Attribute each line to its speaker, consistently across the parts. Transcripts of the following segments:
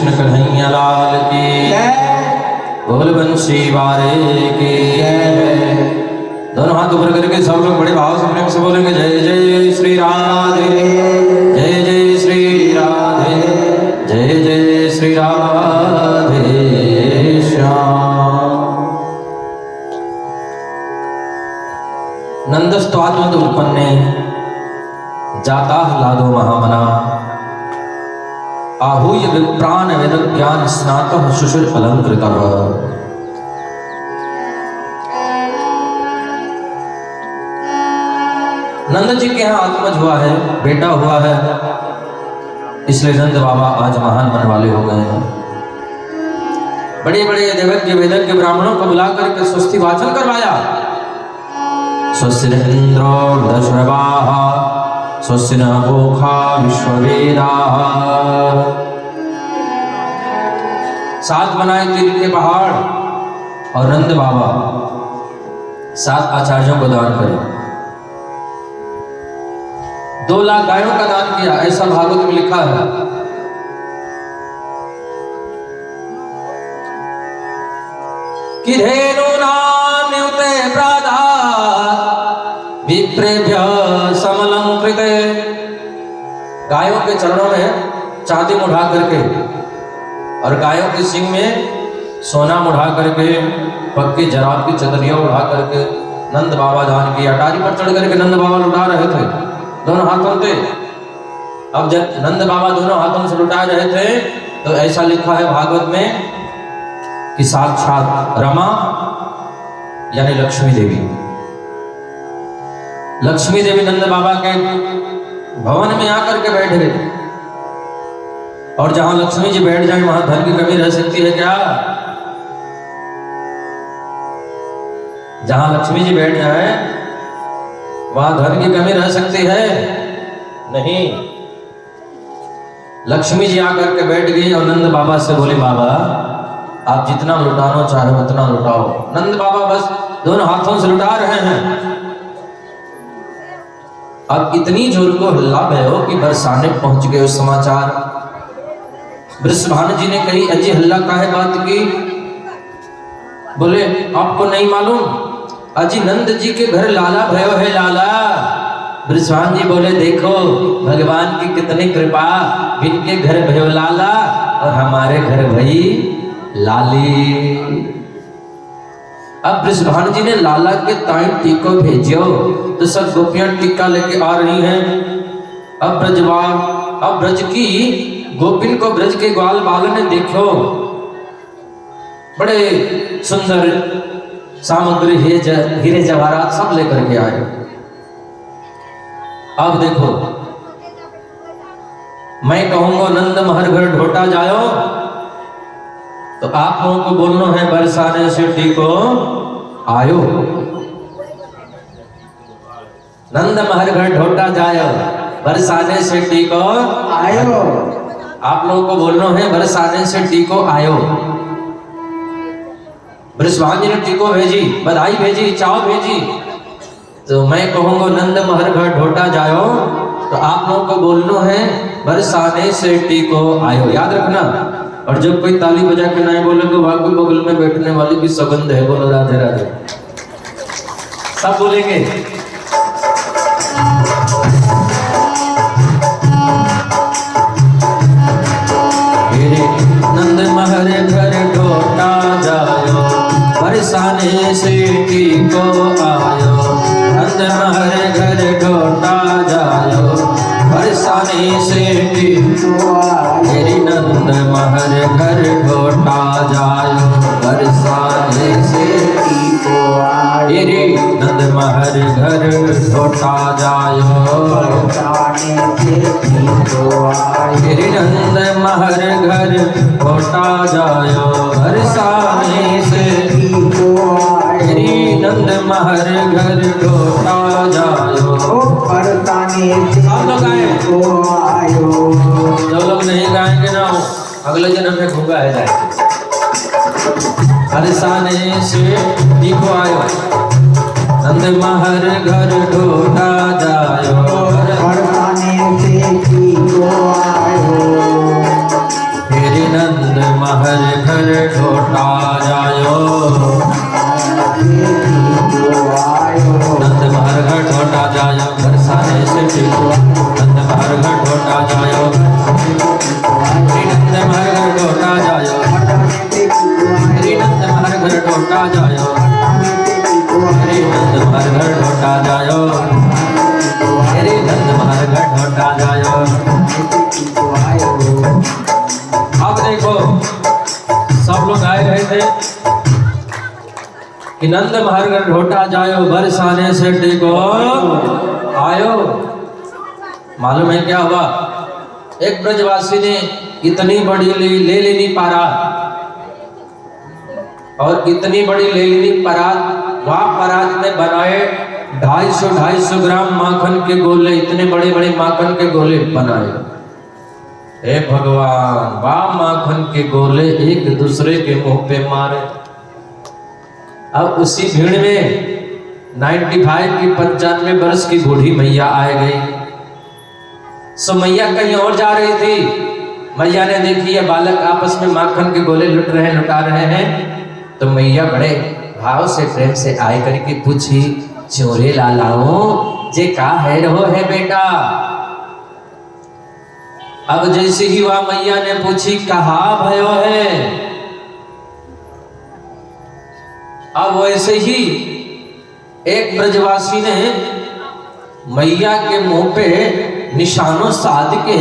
Speaker 1: कृष्ण कन्हैया लाल की बोल बंशी वारे की। दोनों हाथ ऊपर करके सब लोग बड़े भाव से प्रेम से बोलेंगे जय जय श्री राधे, जय जय श्री राधे, जय जय श्री राधे श्याम। नंदस्त्वात्मद उत्पन्ने जाता लादो महामना आहूय विप्राण वेद ज्ञान स्नातः शुशुर अलंकृतः। नंद जी के यहाँ आत्मज हुआ है, बेटा हुआ है, इसलिए नंद बाबा आज महान मन वाले हो गए हैं। बड़े बड़े देवज्ञ वेदज्ञ ब्राह्मणों को बुला करके स्वस्ति वाचन करवाया। स्वस्ति इंद्रो वृद्धश्रवाः स्वस्ति न पूषा विश्ववेदाः। 7 बनाए तीर के पहाड़ और नंद बाबा 7 आचार्यों को दान करे। 2 लाख गायों का दान किया, ऐसा भागवत में लिखा है। कि धेनूनान्युते प्रादात् विप्रेभ्य समलंकृते। गायों के चरणों में चांदी मुढ़ा करके और गायों के सींग में सोना मुढ़ा करके, पक्की जराब की चदरियां उड़ा करके नंद बाबा दान किया। अटारी पर चढ़ करके नंद बाबा लुटा रहे थे दोनों हाथों से। अब जब नंद बाबा दोनों हाथों से लुटा रहे थे तो ऐसा लिखा है भागवत में कि साक्षात रमा यानी लक्ष्मी देवी नंद बाबा के भवन में आकर के बैठ गए। और जहां लक्ष्मी जी बैठ जाए वहां धन की कमी रह सकती है क्या? जहां लक्ष्मी जी बैठ जाए वहां धन की कमी रह सकती है? नहीं। लक्ष्मी जी आकर के बैठ गई और नंद बाबा से बोले बाबा आप जितना लुटाना चाहे उतना लुटाओ। नंद बाबा बस दोनों हाथों से लुटा रहे हैं। अब इतनी जोर को हल्ला भयो कि बरसाने पहुंच गए उस समाचार। वृषभानु जी ने कही अजी हल्ला काहे बात की? बोले आपको नहीं मालूम, अजी नंद जी के घर लाला भयो है लाला। वृषभानु जी बोले देखो भगवान की कितनी कृपा, इनके घर भयो लाला और हमारे घर भई लाली। अब वृषभानु जी ने लाला के ताई टीको भेजो तो सब गोपियां टीका लेके आ रही हैं। अब ब्रज की गोपिन को ब्रज के ग्वाल बालन ने देखो, बड़े सुंदर सामग्री हीरे जवाहरात सब लेकर के आए। अब देखो मैं कहूंगा नंद महर घर ढोटा जाओ तो आप लोगों को बोलना है बरसाने से टीको आयो। नंद महर घर ढोटा जायो बरसाने से टीको आयो। आप लोगों को बोलना है बरसाने से टीको आयो। वृषभानु जी ने टीको भेजी, बधाई भेजी, चाव भेजी। तो मैं कहूंगा नंद महर घर ढोटा जायो तो आप लोगों को बोलना है बरसाने से टीको आयो। याद रखना। और जब कोई ताली बजा के नहीं बोले तो वहां कोई बगल में बैठने वाली भी सगंध है। बोलो राधे राधे। सब बोलेंगे। नंद महर घर ढोटा जायो बरसाने से टीको आयो। नंद महर घर ढोटा जायो बरसाने से टीको आयो। नंद महर घर ढोटा जायो बरसाने से टीको आयो। नंद महर घर ढोटा जायो बरसाने से टीको आयो। नंद महर घर ढोटा जायो बरसाने से टीको आयो। नंद महर घर ढोटा जायो बरसाने से टीको आयो। जो लोग नहीं गाएंगे ना अगले जन्म में घूंगा है जाए। बरसाने से टीको आयो। नंद महर घर ढोटा जायो बरसाने से टीको आयो। नंद बरसाने से टिको नंद महर घर ढोटा जायो श्री नंद महर घर ढोटा जायो श्री नंद महर घर ढोटा जायो श्री नंद महर घर ढोटा जायो श्री नंद महर घर ढोटा जायो। अब देखो सब लोग आए रहे थे कि नंद महर घर ढोटा जायो बरसाने से टिको आयो। मालूम है क्या हुआ? एक ब्रजवासी ने इतनी बड़ी ले लेनी परात और इतनी बड़ी ले लेनी परात, वहां परात में बनाए 250 ग्राम माखन के गोले, इतने बड़े बड़े माखन के गोले बनाए। हे भगवान, वाह माखन के गोले एक दूसरे के मुंह पे मारे। अब उसी भीड़ में 95 की 95 वर्ष की बूढ़ी मैया आ गई। सो मैया कहीं और जा रही थी। मैया ने देखी ये बालक आपस में माखन के गोले लुटा रहे हैं, तो मैया बड़े भाव से प्रेम से आए करके पूछी, चोरे लालाओ जे का है रहो है बेटा। अब जैसे ही वह मैया ने पूछी कहा भयो है, अब वैसे ही एक ब्रजवासी ने मैया के मुंह पे निशानों साध के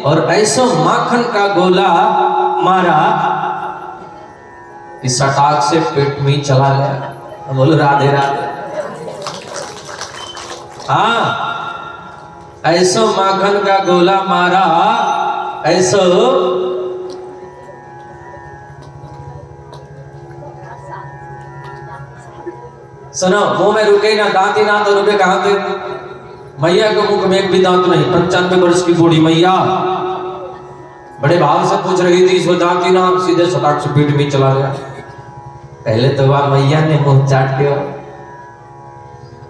Speaker 1: और ऐसो माखन का गोला मारा कि सटाक से पेट में चला गया। बोलो राधे राधे। हाँ, ऐसो माखन का गोला मारा, ऐसो सुनो, मुंह में रुके ना, दांत ही ना तो रुके कहां थे? मैया के मुख में एक भी दांत नहीं। 95 वर्ष की बूढ़ी मैया बड़े भाव से पूछ रही थी, सो दांत ही ना, सीधे सटाक से पीठ में चला गया। पहले तो वह मैया ने मुंह चाट लिया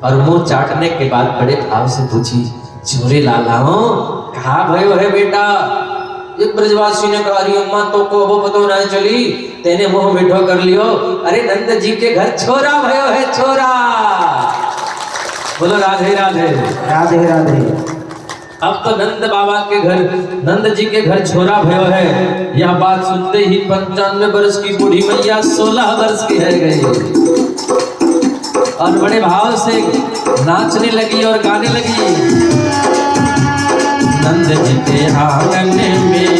Speaker 1: और मुंह चाटने के बाद बड़े भाव से पूछी, चोरे लालाओ कहा भयो है बेटा। एक ब्रजवासी ने कहा, अरे अम्मा तो को वो पतो नहीं चली, तेने मुंह मीठो कर लियो। अरे नंद जी के घर छोरा भयो है, छोरा। बोलो राधे राधे।
Speaker 2: राधे राधे।
Speaker 1: अब तो नंद बाबा के घर, नंद जी के घर छोरा भयो है। यह बात सुनते ही 95 वर्ष की बूढ़ी मैया 16 वर्ष की है गई और बड़े भाव से नाचने लगी और गाने लगी। नंद जी के आंगन में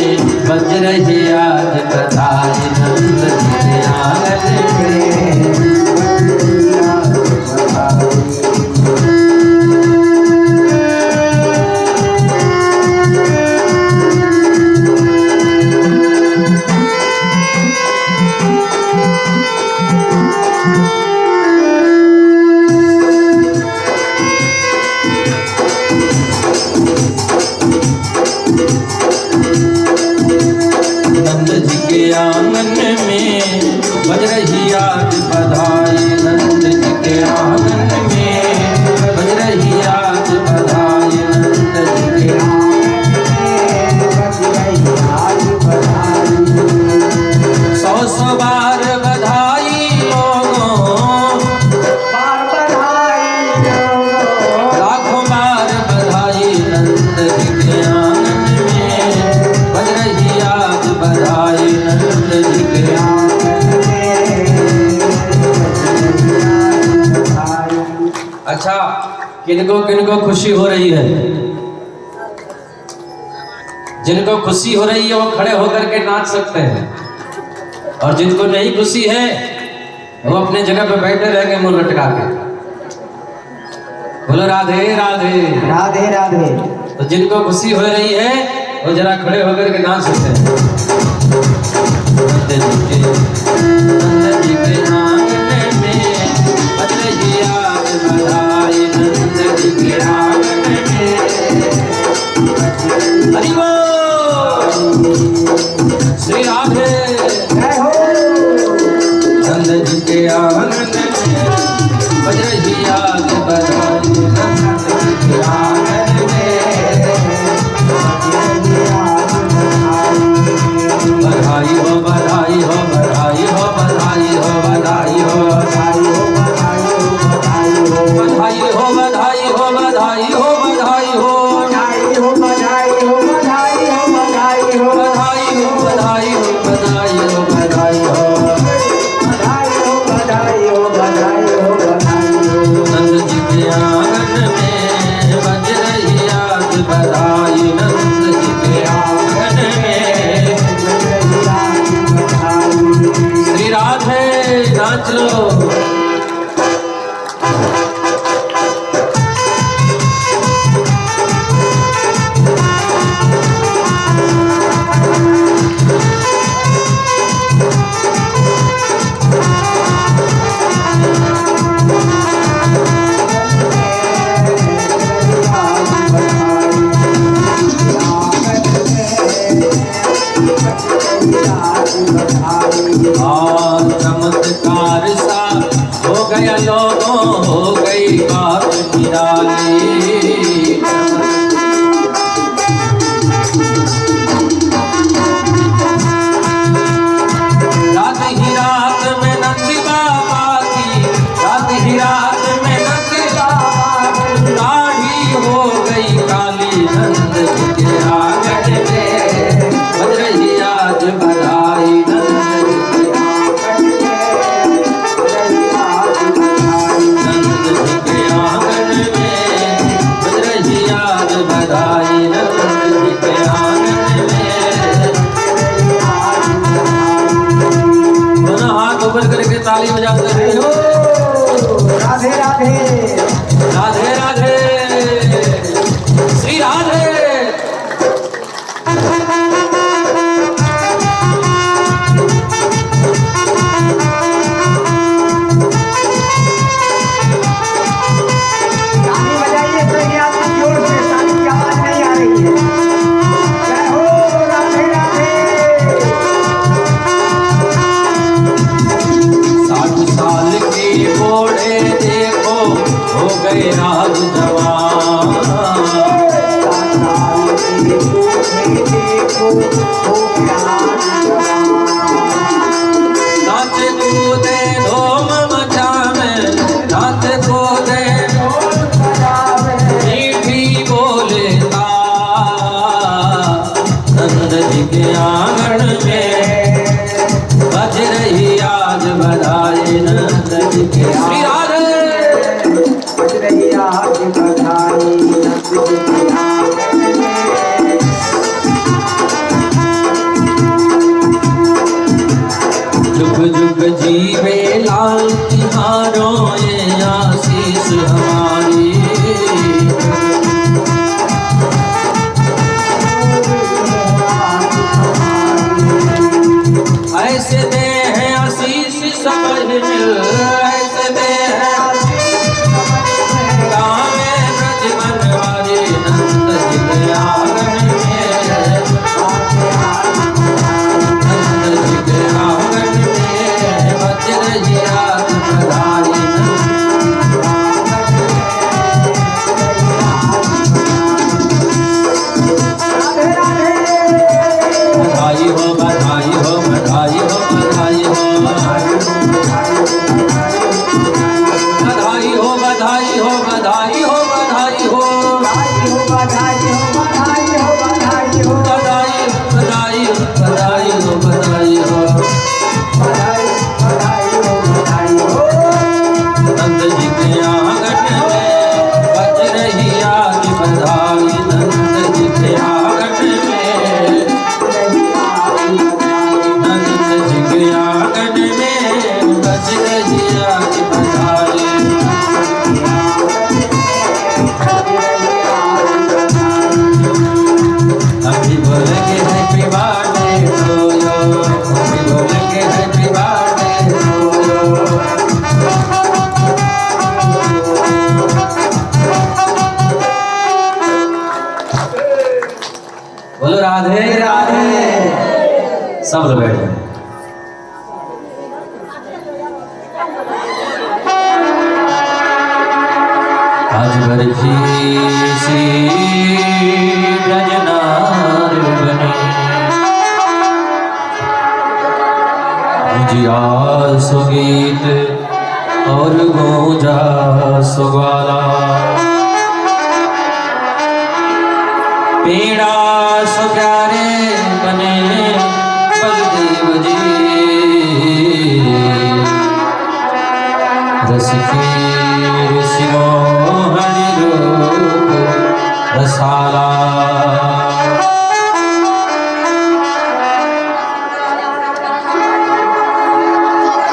Speaker 1: बज रही आज बधाई, नंद जी के आंगन में बज रही आज बधाई, नंद जी के आंगन में बज रही आज बधाई, नंद जी के आंगन में बज रही आज बधाई। 100 बार बधाई लोगों, बार बधाई लोगों, लाखों बार बधाई, नंद जी के आंगन में बज रही आज बधाई, नंद जी के आंगन। अच्छा, किनको किनको खुशी हो रही है? जिनको खुशी हो रही है वो खड़े होकर के नाच सकते हैं, और जिनको नहीं खुशी है वो अपने जगह पे बैठे रहेंगे मुंह लटका के। बोलो राधे राधे।
Speaker 2: राधे राधे।
Speaker 1: तो जिनको खुशी हो रही है वो जरा खड़े होकर के नाच सकते हैं। नंद जी के आंगन में बज रही आज बधाई, नंद जी के आंगन में। हरि बोल, श्री राधे। नंद जी के आंगन में बज रही आज बधाई, नंद जी के आंगन में बधाई हो, बधाई हो, बधाई हो, बधाई हो, बधाई हो, बधाई हो, बधाई हो, बधाई हो, बधाई हो, बधाई हो, बधाई बधाई नंद जी के आंगन में। श्री राधे नाच लो। चमत्कार सा हो गया लोगों, हो गई बात निराली। रात ही रात में नंदी बाबा की, रात ही रात में नंदी बाबा की दाढ़ी हो गई काली नंद जी के आंगन में। बज रही आज बधाई नंद जी के आंगन में। बज रही आज बधाई नंद जी के आंगन में। दोनों हाथ ऊपर करके ताली बजाते रहो।
Speaker 2: राधे राधे
Speaker 1: राधे राधे श्री राधे।
Speaker 2: ताली बजाइए तो ये आपकी जोर से, ताली की आवाज नहीं आ रही है। जय हो राधे राधे।
Speaker 1: 60 साल के बूढ़े देखो हो गए राज जवान। नाच कूदे धूम मचावे, नाच कूदे मीठी बोले नंद जी के आंगन में। बज रही आज बधाई नंद जी के श्री राधे।
Speaker 2: बज रही आज बधाई नंद जी के आंगन में।
Speaker 1: जुग जुग जीवे लाल तिहारों ये आशीष हमारी। ऐसे दे हैं आशीष समझ मिल, ऐसे दे हैं गाँव में ब्रज बनवारी नंद जी के आंगन में। नंद जी के आंगन में बज रही आज बधाई बधाई हो बधाई हो बधाई हो बधाई हो बधाई हो बधाई हो बधाई हो बधाई हो बधाई बधाई बधाई हो बधाई हो। नंद जी के आंगन में बज रही आज बधाई नंद जी के आंगन में। नंद जी के आंगन में बज रही आज बधाई। अभी बोलेंगे हैप्पी बर्थडे टू यू, अभी बोलेंगे हैप्पी बर्थडे टू यू। बोलो राधे राधे। सब लोग बैठ जाए। आज बरखी सी ब्रजनार बने, मुझिया सुगीत और गूंजा सुग्वाला। पीड़ा सो प्यारे बने बलदेव जी, रस की ऋषियों हरि रूप रसाला।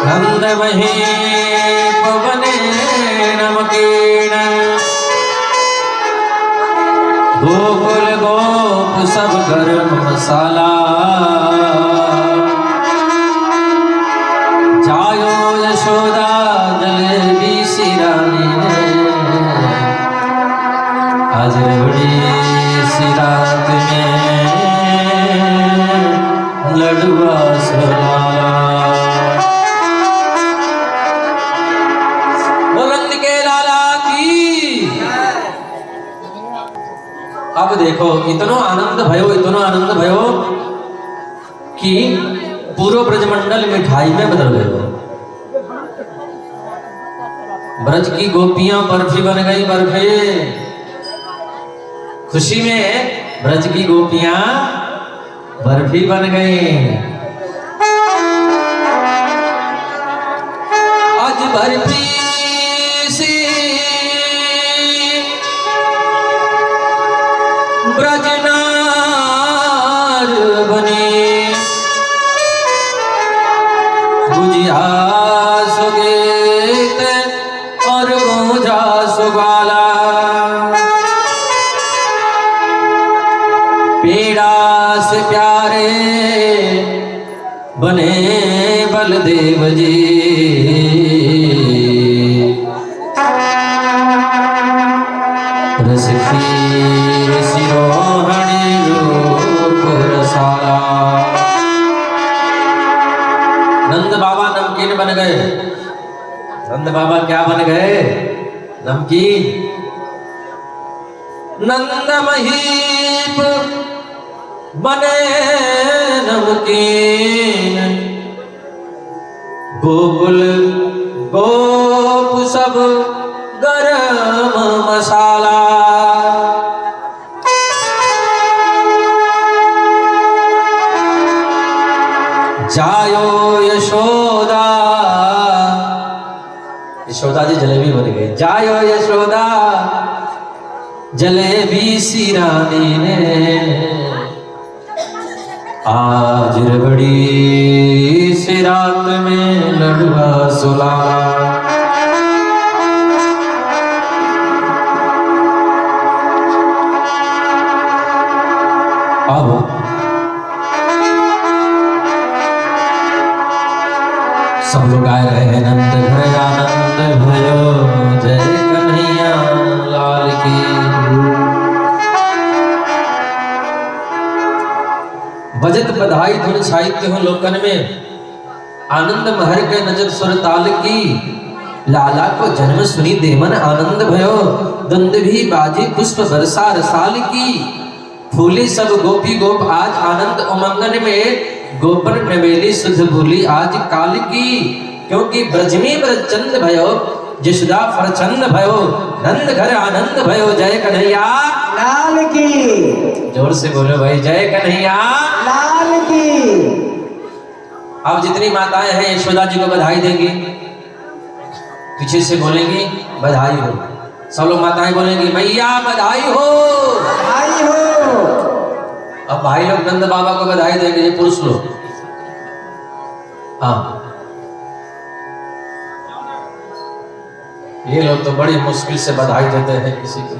Speaker 1: नंद महीप बने नमकीन, गोकुल गोप सब गरम मसाला। जायो यशोदा जलेबी सिरानी ने, आज बड़ी सी रात में लडुआ सुलाला। बुलंद के लाला की। अब देखो इतना आनंद भयो कि पूरा ब्रजमंडल मिठाई में बदल गए। ब्रज की गोपियां बर्फी बन गई, बर्फी। खुशी में ब्रज की गोपियां बर्फी बन गई। आज बर्फी सी ब्रजनार बनी, गुजिया सुगीत और गूंजा सुबाला। पेड़ा से प्यारे बने बलदेव जी, रस खीर सिरोहणी रूप रसाला। नंद बाबा नमकीन बन गए। नंद बाबा क्या बन गए? नमकीन। नंद महीप बने नमकीन, गोकुल गोप सब गरम मसाला। जायो यशोदा, यशोदा जी जलेबी बन गई। जायो यशोदा जलेबी सी रानी ने, आज बड़ी सी रात में लडुआ सुलाला। अब सब लोग आए रहे हैं। नंद घर आनंद भयो, जय कन्हैया लाल की। बजत बधाई धुन साहित्य हो लोकन में, आनंद महर के नजर सुर ताल की। लाला को जन्म सुनी देवन आनंद भयो, दंड भी बाजी पुष्प बरसा रसाल की। फूली सब गोपी गोप आज आनंद उमंगन में, गोपन नवेली सुध भूली आज काल की। क्योंकि ब्रज में ब्रजचंद भयो, जशोदा फरचंद भयो, नंद घर आनंद भयो। जय कन्हैया
Speaker 2: लाल की।
Speaker 1: जोर से बोलो भाई, जय कन्हैया
Speaker 2: लाल की।
Speaker 1: अब जितनी माताएं हैं यशोदा जी को बधाई देंगी, पीछे से बोलेंगी बधाई हो। सब लोग माताएं बोलेंगी मैया बधाई हो,
Speaker 2: बधाई हो।
Speaker 1: अब भाई लोग नंद बाबा को बधाई देंगे, ये पुरुष लोग। हाँ, ये लोग तो बड़ी मुश्किल से बधाई देते हैं किसी को।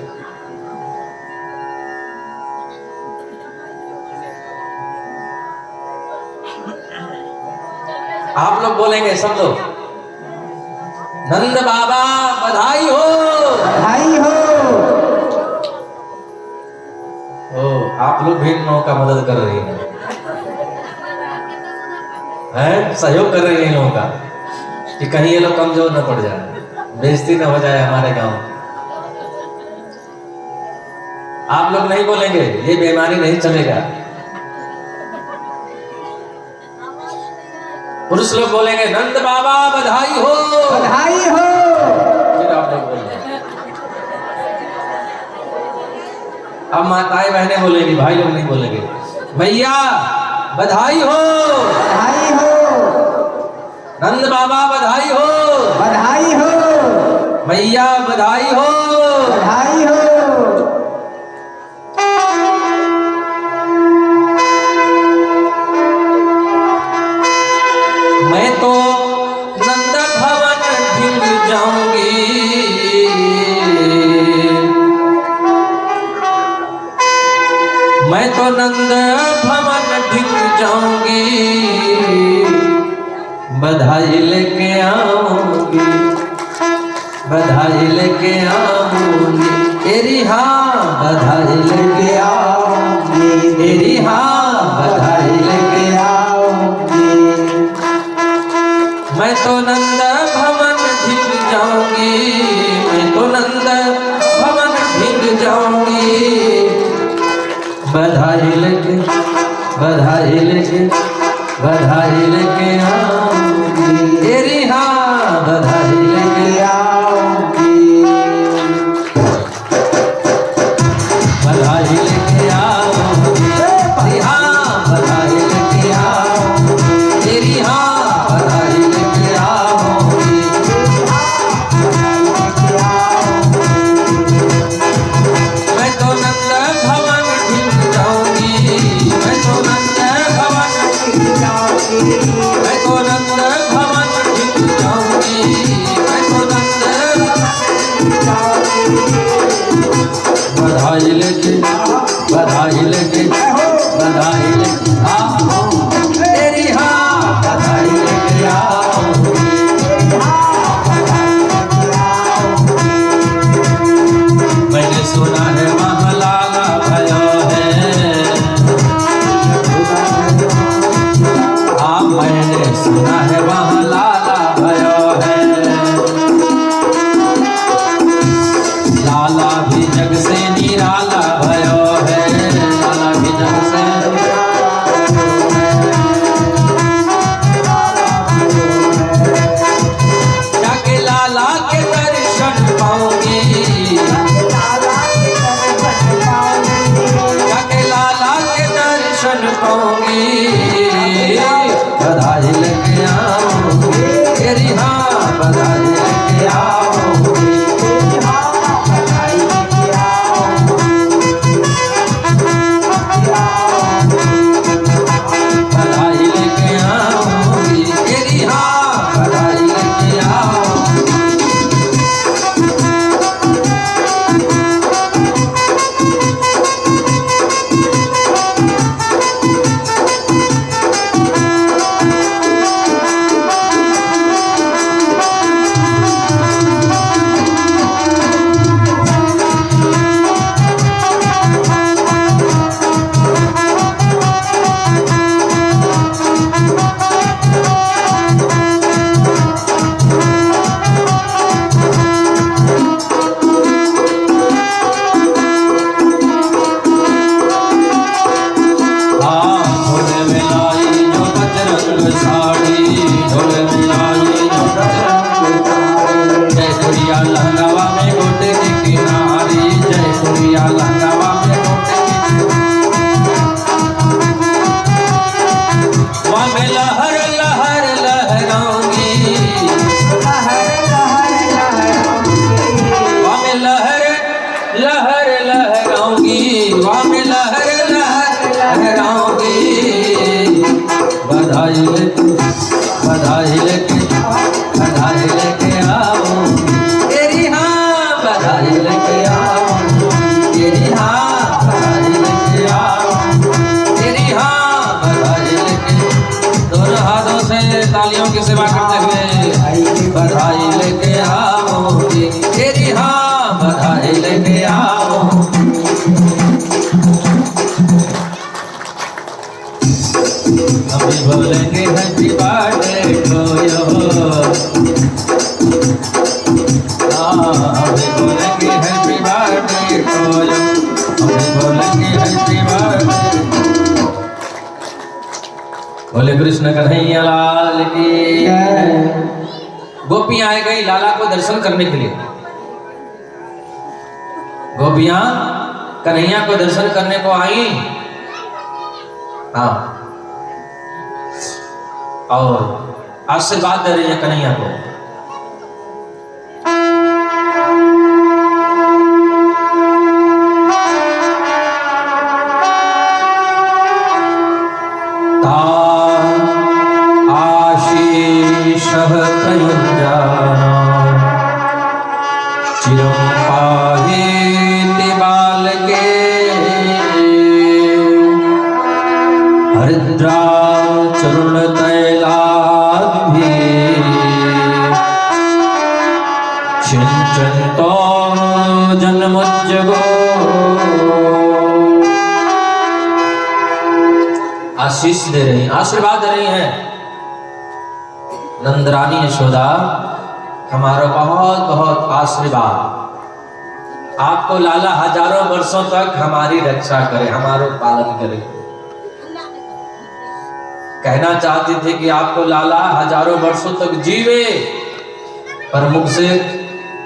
Speaker 1: आप लोग बोलेंगे सब लोग, नंद बाबा बधाई हो,
Speaker 2: बधाई हो।
Speaker 1: ओ, आप लोग भी इन लोगों का मदद कर रही हैं, सहयोग कर रही हैं इन लोगों का, कि कहीं ये लोग कमजोर न पड़ जाए, बेइज्जती न हो जाए हमारे गांव। आप लोग नहीं बोलेंगे, ये बेईमानी नहीं चलेगा। पुरुष लोग बोलेंगे नंद बाबा बधाई हो,
Speaker 2: बधाई हो।
Speaker 1: फिर आप लोग बोलेंगे। अब माताएं बहनें बोलेंगी, भाई लोग नहीं बोलेंगे। मैया बधाई हो,
Speaker 2: बधाई हो।
Speaker 1: नंद बाबा बधाई हो,
Speaker 2: बधाई हो।
Speaker 1: मैया बधाई हो।
Speaker 2: बधाई हो।
Speaker 1: मैं तो नंद भवन भिंग जाऊंगी, बधाई लेके आऊंगी, बधाई लेके आऊंगी तेरी, हाँ बधाई लेके आऊंगी तेरी, हाँ बधाई लेके आऊंगी। मैं तो नंद भवन भिंग जाऊंगी, मैं तो नंद भवन भिंग जाऊंगी, बधाई लेके, बधाई लेके, बधाई लेके आऊंगी तेरी, हाँ बधाई लेके आऊंगी, बधाई लेके आऊंगी तेरी, हाँ बधाई लेके आऊंगी तेरी, हाँ बधाई लेके आऊंगी। मैं तो नंद भवन भिंग जाऊंगी, मैं तो नंद भवन भिंग जाऊंगी, मैं तो नंद भवन भिंग जाऊंगी, मैं तो नंद बधाई लेके, बधाई लेके, बधाई लेके आऊंगी तेरी, हाँ बधाई लेके आऊंगी। मैंने सुना है वहाँ लाला भयो है, हाँ मैंने सुना है वहाँ लाला भयो है, लाला भी जग से निराला भयो है, लाला भी जग से जाके लाला के दर्शन पाऊंगी, जाके लाला के दर्शन पाऊंगी, बधाई लेके आऊंगी तेरी, हाँ बधाई लेके आऊंगी, बधाई लेके आऊंगी तेरी, हाँ बधाई लेके आऊंगी। ढोल में लाई जो बजरंग साड़ी, ढोल में लाई जो बजरंग साड़ी, जय कुड़िया लहंगावा में गोटे की किनारी, जय कुड़िया लहंगावा में गोटे की, वहाँ में लहर लहर लहराऊंगी, वहाँ में लहर लहर लहराऊंगी, वहाँ में लहर लहर लहराऊंगी, बधाई लेके, बधाई लेके, बधाई लेके आऊंगी तेरी, हाँ बधाई लेके आऊंगी तेरी, हाँ बधाई लेके आऊंगी तेरी, हाँ बधाई लेके, दोनों हाथों से तालियों की सेवा करते हुए बधाई लेके आऊंगी तेरी, हाँ बधाई लेके आऊंगी। अभी बोलेंगे हैप्पी बर्थडे टू यू, अभी बोलेंगे हैप्पी बर्थडे टू यू, अभी बोलेंगे हैप्पी बर्थडे। बोले कृष्ण कन्हैया लाल की जय। गोपियां आ गई लाला को दर्शन करने के लिए, गोपियां कन्हैया को दर्शन करने को आई, हाँ, और आशीर्वाद दे रही है कन्हैया को। आशीष प्रयुञ्जाना चिरं पाहि बालके आशीष दे रही हैं, आशीर्वाद दे रही हैं। नंदरानी यशोदा हमारा बहुत बहुत आशीर्वाद, आपको लाला हजारों वर्षों तक हमारी रक्षा करे, हमारा पालन करे। कहना चाहती थी कि आपको लाला हजारों वर्षों तक जीवे, पर मुख से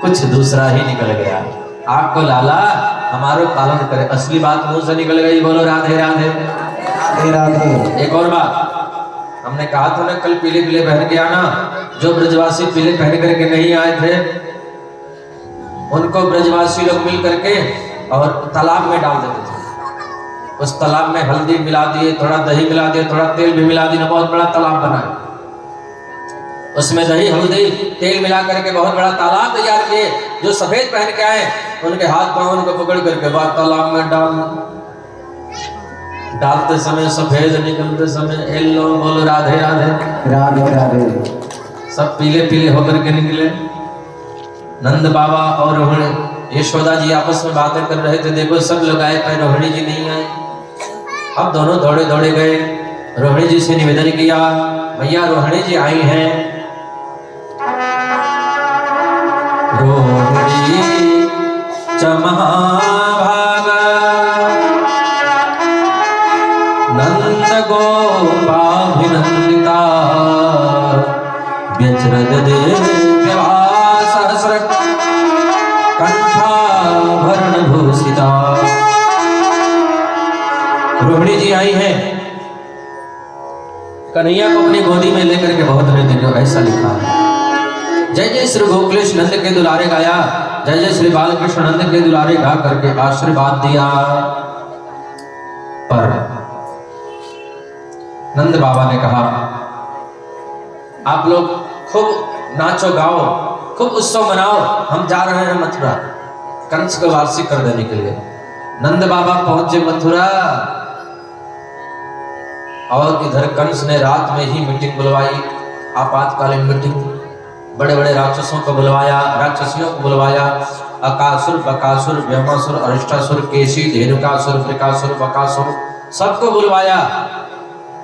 Speaker 1: कुछ दूसरा ही निकल गया। आपको लाला हमारा पालन करे, असली बात मुंह से निकल गई। बोलो राधे राधे
Speaker 2: राधे राधे।
Speaker 1: एक और बात, हमने कहा था ना कल पीले पीले पहन के आना। जो ब्रजवासी पीले पहन करके नहीं आए थे उनको ब्रजवासी लोग मिल करके और तालाब में डाल देते थे। उस तालाब में हल्दी मिला दिए, थोड़ा दही मिला दिए, थोड़ा तेल भी मिला दिया, बहुत बड़ा तालाब बना। उसमें दही हल्दी तेल मिला करके बहुत बड़ा तालाब तैयार किए। जो सफेद पहन के आए उनके हाथ पांव उनको पकड़ करके बाद तालाब में डालते समय सफेद, निकलते समय येलो। बोलो राधे राधे
Speaker 2: राधे राधे।
Speaker 1: सब पीले पीले होकर के निकले। नंद बाबा और यशोदा जी आपस में बातें कर रहे थे। देखो सब लोग आए पर रोहिणी जी नहीं आए। अब दोनों दौड़े दौड़े गए, रोहिणी जी से निवेदन किया, भैया रोहिणी जी आई हैं। रोहिणी चमहाभागा नंद गोपाभिनंदिता व्यचरद देव्यवा सहस्र कंठाभरण भूषिता। रोहिणी जी आई हैं, कन्हैया को अपनी गोदी में लेकर के बहुत नृत्य, ऐसा लिखा है। जय जय श्री गोकुलेश नंद के दुलारे गाया, जय जय श्री बालकृष्ण नंद के दुलारे गा करके आशीर्वाद दिया। पर नंद बाबा ने कहा आप लोग खूब नाचो गाओ, खूब उत्सव मनाओ, हम जा रहे हैं मथुरा कंस को वार्षिक कर देने के लिए। नंद बाबा पहुंचे मथुरा और इधर कंस ने रात में ही मीटिंग बुलवाई, आपातकालीन मीटिंग। बड़े बड़े राक्षसों को बुलवाया, राक्षसियों को बुलवाया, अकासुर, बकासुर, व्योमासुर, अरिष्टासुर, केशी, धेनुकासुर, वृकासुर, बकासुर, सबको बुलवाया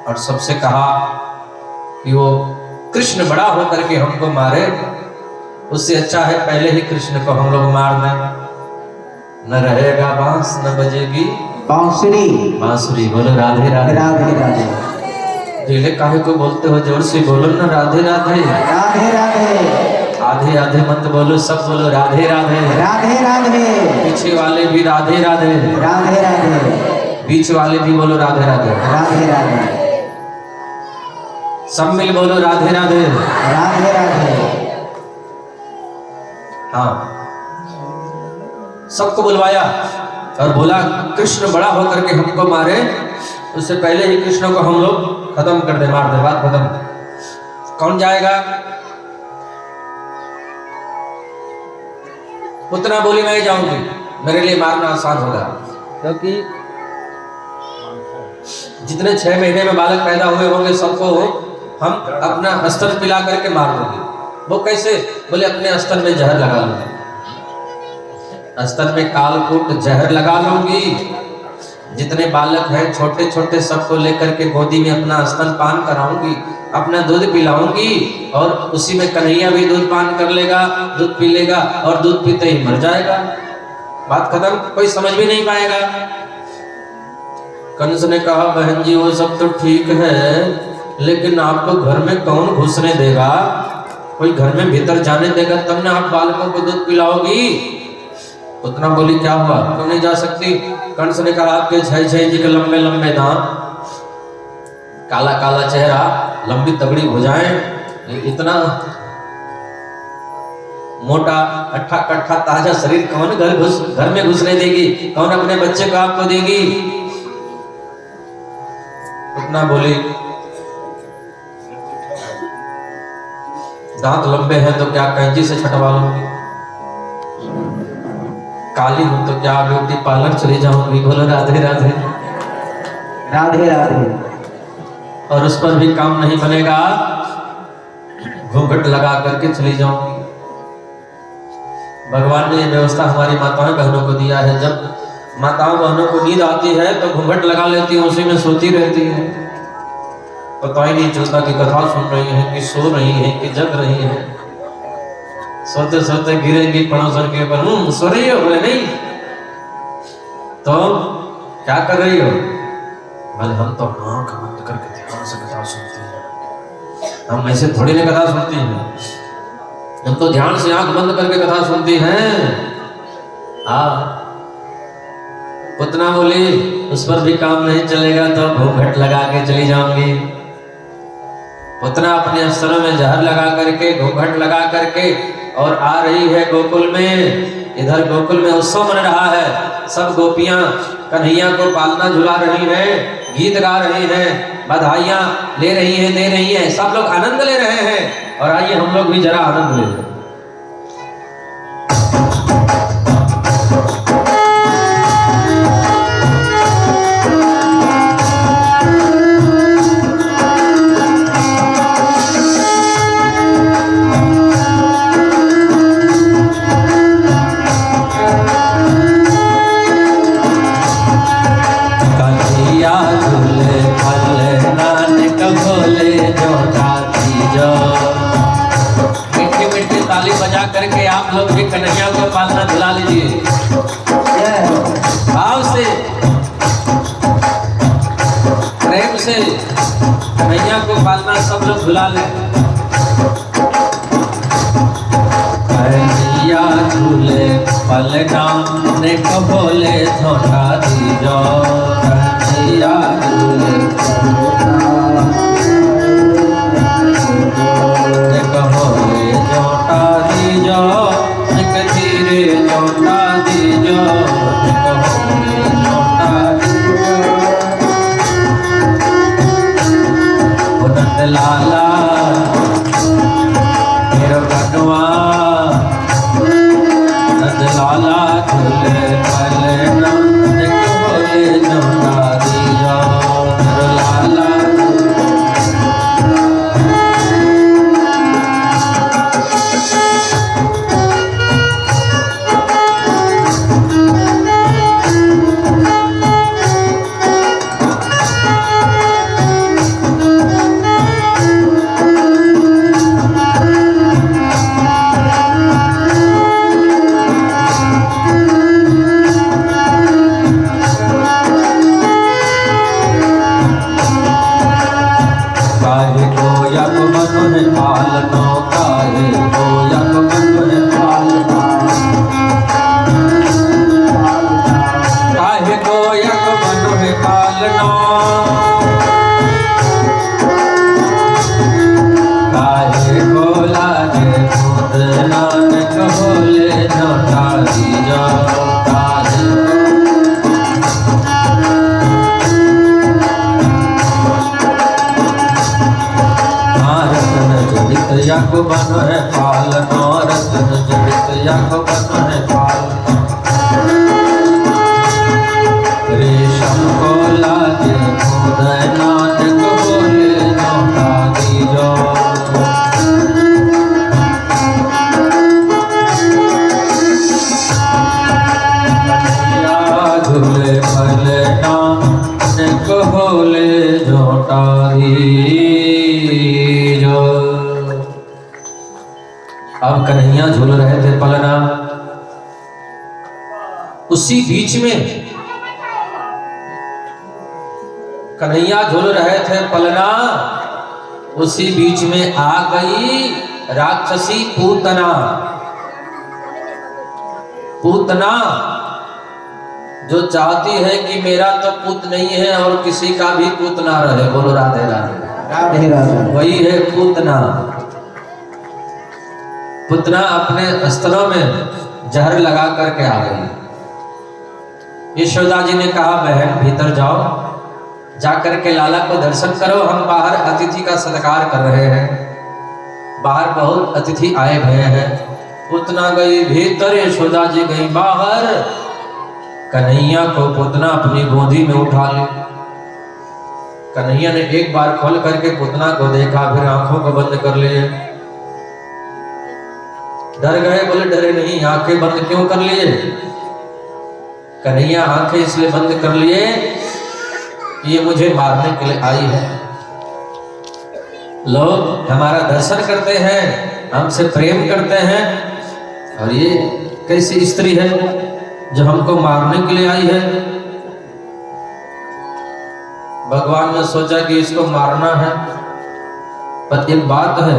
Speaker 1: और सबसे कहा कि वो कृष्ण बड़ा होकर के हमको मारे, उससे अच्छा है पहले ही कृष्ण को हम लोग मार दें। न रहेगा बांस न बजेगी
Speaker 2: बांसुरी
Speaker 1: बांसुरी। बोलो राधे राधे
Speaker 2: राधे राधे।
Speaker 1: दिले काहे को बोलते हो, जोर से बोलो ना राधे राधे
Speaker 2: राधे राधे।
Speaker 1: आधे आधे मत बोलो, सब बोलो राधे राधे
Speaker 2: राधे राधे।
Speaker 1: पीछे वाले भी राधे राधे,
Speaker 2: राधे राधे।
Speaker 1: बीच वाले भी बोलो राधे राधे,
Speaker 2: राधे राधे।
Speaker 1: सब मिल बोलो राधे राधे
Speaker 2: राधे राधे।
Speaker 1: हाँ, सबको बुलवाया और बोला कृष्ण बड़ा होकर के हमको मारे, उससे पहले ही कृष्ण को हम लोग खत्म कर दे, मार दे, बात खत्म। कौन जाएगा? पुतना बोली मैं जाऊंगी, मेरे लिए मारना आसान होगा, क्योंकि जितने 6 महीने में बालक पैदा हुए होंगे सबको हम अपना स्तन पिला करके मार देंगे। वो कैसे? बोले अपने स्तन में जहर लगा लूंगी, स्तन में कालकूट जहर लगा लूंगी। जितने बालक हैं छोटे छोटे सबको लेकर के गोदी में अपना स्तन पान कराऊंगी, अपना दूध पिलाऊंगी और उसी में कन्हैया भी दूध पान कर लेगा, दूध पी लेगा और दूध पीते ही मर जाएगा, बात खत्म, कोई समझ भी नहीं पाएगा। कंस ने कहा बहन जी वो सब तो ठीक है, लेकिन आपको घर में कौन घुसने देगा? कोई घर में भीतर जाने देगा तब ना आप बालकों को दूध पिलाओगी। पुतना बोली क्या हुआ, क्यों नहीं जा सकती? कंस ने कहा आपके 6 इंच के लंबे लंबे दांत, काला काला चेहरा, लंबी तगड़ी भुजाएं, इतना मोटा अट्ठा कट्ठा ताजा शरीर कौन घर में घुसने देगी? कौन अपने बच्चे को आपको देगी? पुतना बोली दांत लंबे हैं तो क्या कैंची से छटवा लूंगी, काली हूं तो क्या ब्यूटी पार्लर चली जाऊंगी। बोलो राधे राधे
Speaker 2: राधे राधे।
Speaker 1: और उस पर भी काम नहीं बनेगा, घूंघट लगा करके चली जाऊंगी। भगवान ने ये व्यवस्था हमारी माताओं बहनों को दिया है। जब माताओं बहनों को नींद आती है तो घूंघट लगा लेती है, उसी में सोती रहती है। पता ही नहीं चलता कि कथा सुन रही है कि सो रही है कि जग रही है। सोते सोते गिरेंगी पड़ोसन के ऊपर, सो रही हो? बोले नहीं। तो क्या कर रही हो? बोले हम तो आंख बंद करके ध्यान से कथा सुनते हैं। हम ऐसे थोड़ी ना कथा सुनती हैं, हम तो ध्यान से आंख बंद करके कथा सुनती हैं। पुतना बोली उस पर भी काम नहीं चलेगा तो घूंघट लगा के चली जाऊंगी। पुतना अपने अस्तरों में जहर लगा करके, घूंघट लगा करके और आ रही है गोकुल में। इधर गोकुल में उत्सव मन रहा है, सब गोपियां कन्हैया को पालना झुला रही हैं, गीत गा रही हैं, बधाइयां ले रही हैं, दे रही हैं, सब लोग आनंद ले रहे हैं। और आइए हम लोग भी जरा आनंद ले लें। करके आप लोग भी कन्हैया को पालना झुला लीजिए भाव से, प्रेम से कन्हैया को पालना सब लोग झुला ले। कन्हैया झूले पलना ने बोले छोटा दीजो, कन्हैया झूले बोले छोटा दीजो, धीरे छोटा दीजो, बोले छोटा दीजो। नंद लाला मेरा कटवा, नंद लाला झूले पलना बोले छोटा दीजो, लाला को बनो है पालनो, रतन जड़ित को बनो है पालनो। रेशम को लागे खुदय नानक बोले नौका दीजो, झूले फले नानक बोले झोटा दीजो। अब कन्हैया झूल रहे थे पलना, उसी बीच में कन्हैया झूल रहे थे पलना, उसी बीच में आ गई राक्षसी पूतना। पूतना जो चाहती है कि मेरा तो पुत नहीं है और किसी का भी पुत ना रहे। बोलो राधे राधे। राधे राधे। वही है पूतना। पुतना अपने अस्त्रों में जहर लगा करके आ गई। यशोदा जी ने कहा बहन भीतर जाओ, जाकर के लाला को दर्शन करो, हम बाहर अतिथि का सत्कार कर रहे हैं, बाहर बहुत अतिथि आए हुए हैं। पुतना गई भीतर, यशोदा जी गई बाहर। कन्हैया को पुतना अपनी गोदी में उठा ले। कन्हैया ने एक बार खोल करके पुतना को देखा, फिर आंखों को बंद कर लिए। डर गए? बोले डरे नहीं। आंखें बंद क्यों कर लिए? कन्हैया आंखें इसलिए बंद कर लिए कि ये मुझे मारने के लिए आई है। लोग हमारा दर्शन करते हैं, हमसे प्रेम करते हैं, और ये कैसी स्त्री है जो हमको मारने के लिए आई है। भगवान ने सोचा कि इसको मारना है, पर एक बात है,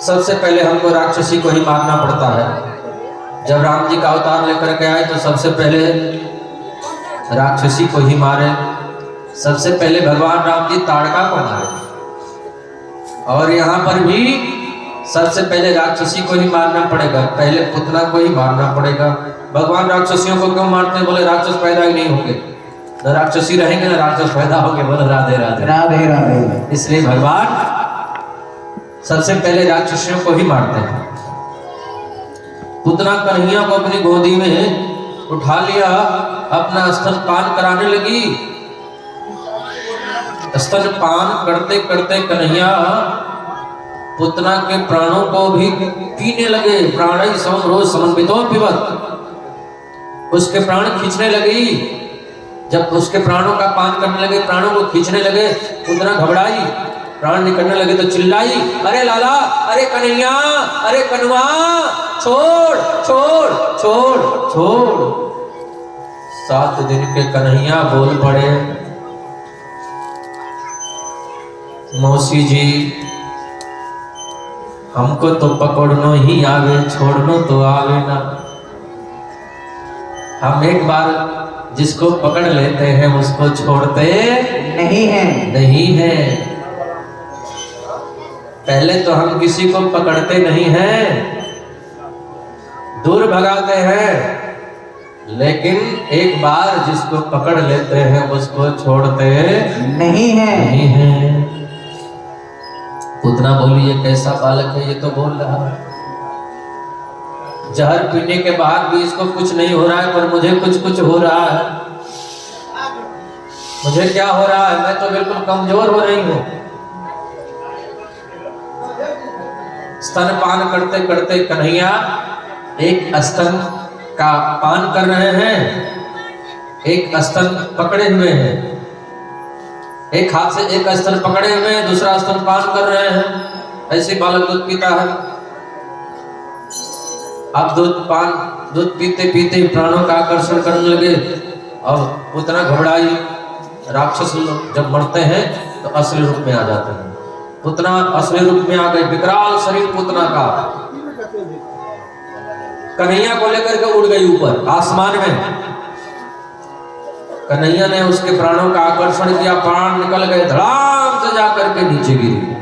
Speaker 1: सबसे पहले हमको राक्षसी को ही मारना पड़ता है। जब राम जी का अवतार लेकर के आए तो सबसे पहले राक्षसी को ही मारे। सबसे पहले भगवान राम जी ताड़का को मारे, और यहाँ पर भी सबसे पहले राक्षसी को ही मारना पड़ेगा, पहले पुतना को ही मारना पड़ेगा। भगवान राक्षसियों को क्यों मारते हैं? बोले राक्षस पैदा ही नहीं होंगे, न राक्षसी रहेंगे न राक्षस पैदा होंगे। बोले राधे राधे
Speaker 2: राधे राधे।
Speaker 1: इसलिए भगवान सबसे पहले राक्षसियों को ही मारते हैं। पुतना कन्हैया को अपनी गोदी में उठा लिया, अपना स्तनपान कराने लगी। स्तनपान करते करते कन्हैया पुतना के प्राणों को भी पीने लगे। प्राण रोज समन्वितो पिबत, उसके प्राण खींचने लगी। जब उसके प्राणों का पान करने लगे, प्राणों को खींचने लगे, पुतना घबराई, प्राण निकलने लगे तो चिल्लाई, अरे लाला, अरे कन्हैया, अरे कनुआ, छोड़ छोड़ छोड़ छोड़। 7 दिन के कन्हैया बोल पड़े, मौसी जी हमको तो पकड़नो ही आवे, छोड़नो तो आवे ना। हम एक बार जिसको पकड़ लेते हैं उसको छोड़ते
Speaker 2: नहीं है,
Speaker 1: नहीं है। पहले तो हम किसी को पकड़ते नहीं हैं, दूर भगाते हैं, लेकिन एक बार जिसको पकड़ लेते हैं उसको छोड़ते
Speaker 2: नहीं है,
Speaker 1: नहीं है। पुतना बोली, ये कैसा बालक है, ये तो बोल रहा है। जहर पीने के बाद भी इसको कुछ नहीं हो रहा है, पर मुझे कुछ कुछ हो रहा है। मुझे क्या हो रहा है? मैं तो बिल्कुल कमजोर हो रही हूं। स्तनपान करते करते कन्हैया एक स्तन का पान कर रहे हैं, एक स्तन पकड़े हुए हैं। एक हाथ से एक स्तन पकड़े हुए हैं, दूसरा स्तन पान कर रहे हैं। ऐसे बालक दूध पीता है। अब दूध पीते पीते प्राणों का आकर्षण करने लगे। अब पुतना घबराई। राक्षस जब मरते हैं तो असली रूप में आ जाते हैं। पुतना असली रूप में आ गए, विकराल शरीर पुतना का। कन्हैया को लेकर के उड़ गई ऊपर आसमान में। कन्हैया ने उसके प्राणों का आकर्षण किया, प्राण निकल गए, धड़ाम से जाकर के नीचे गिरी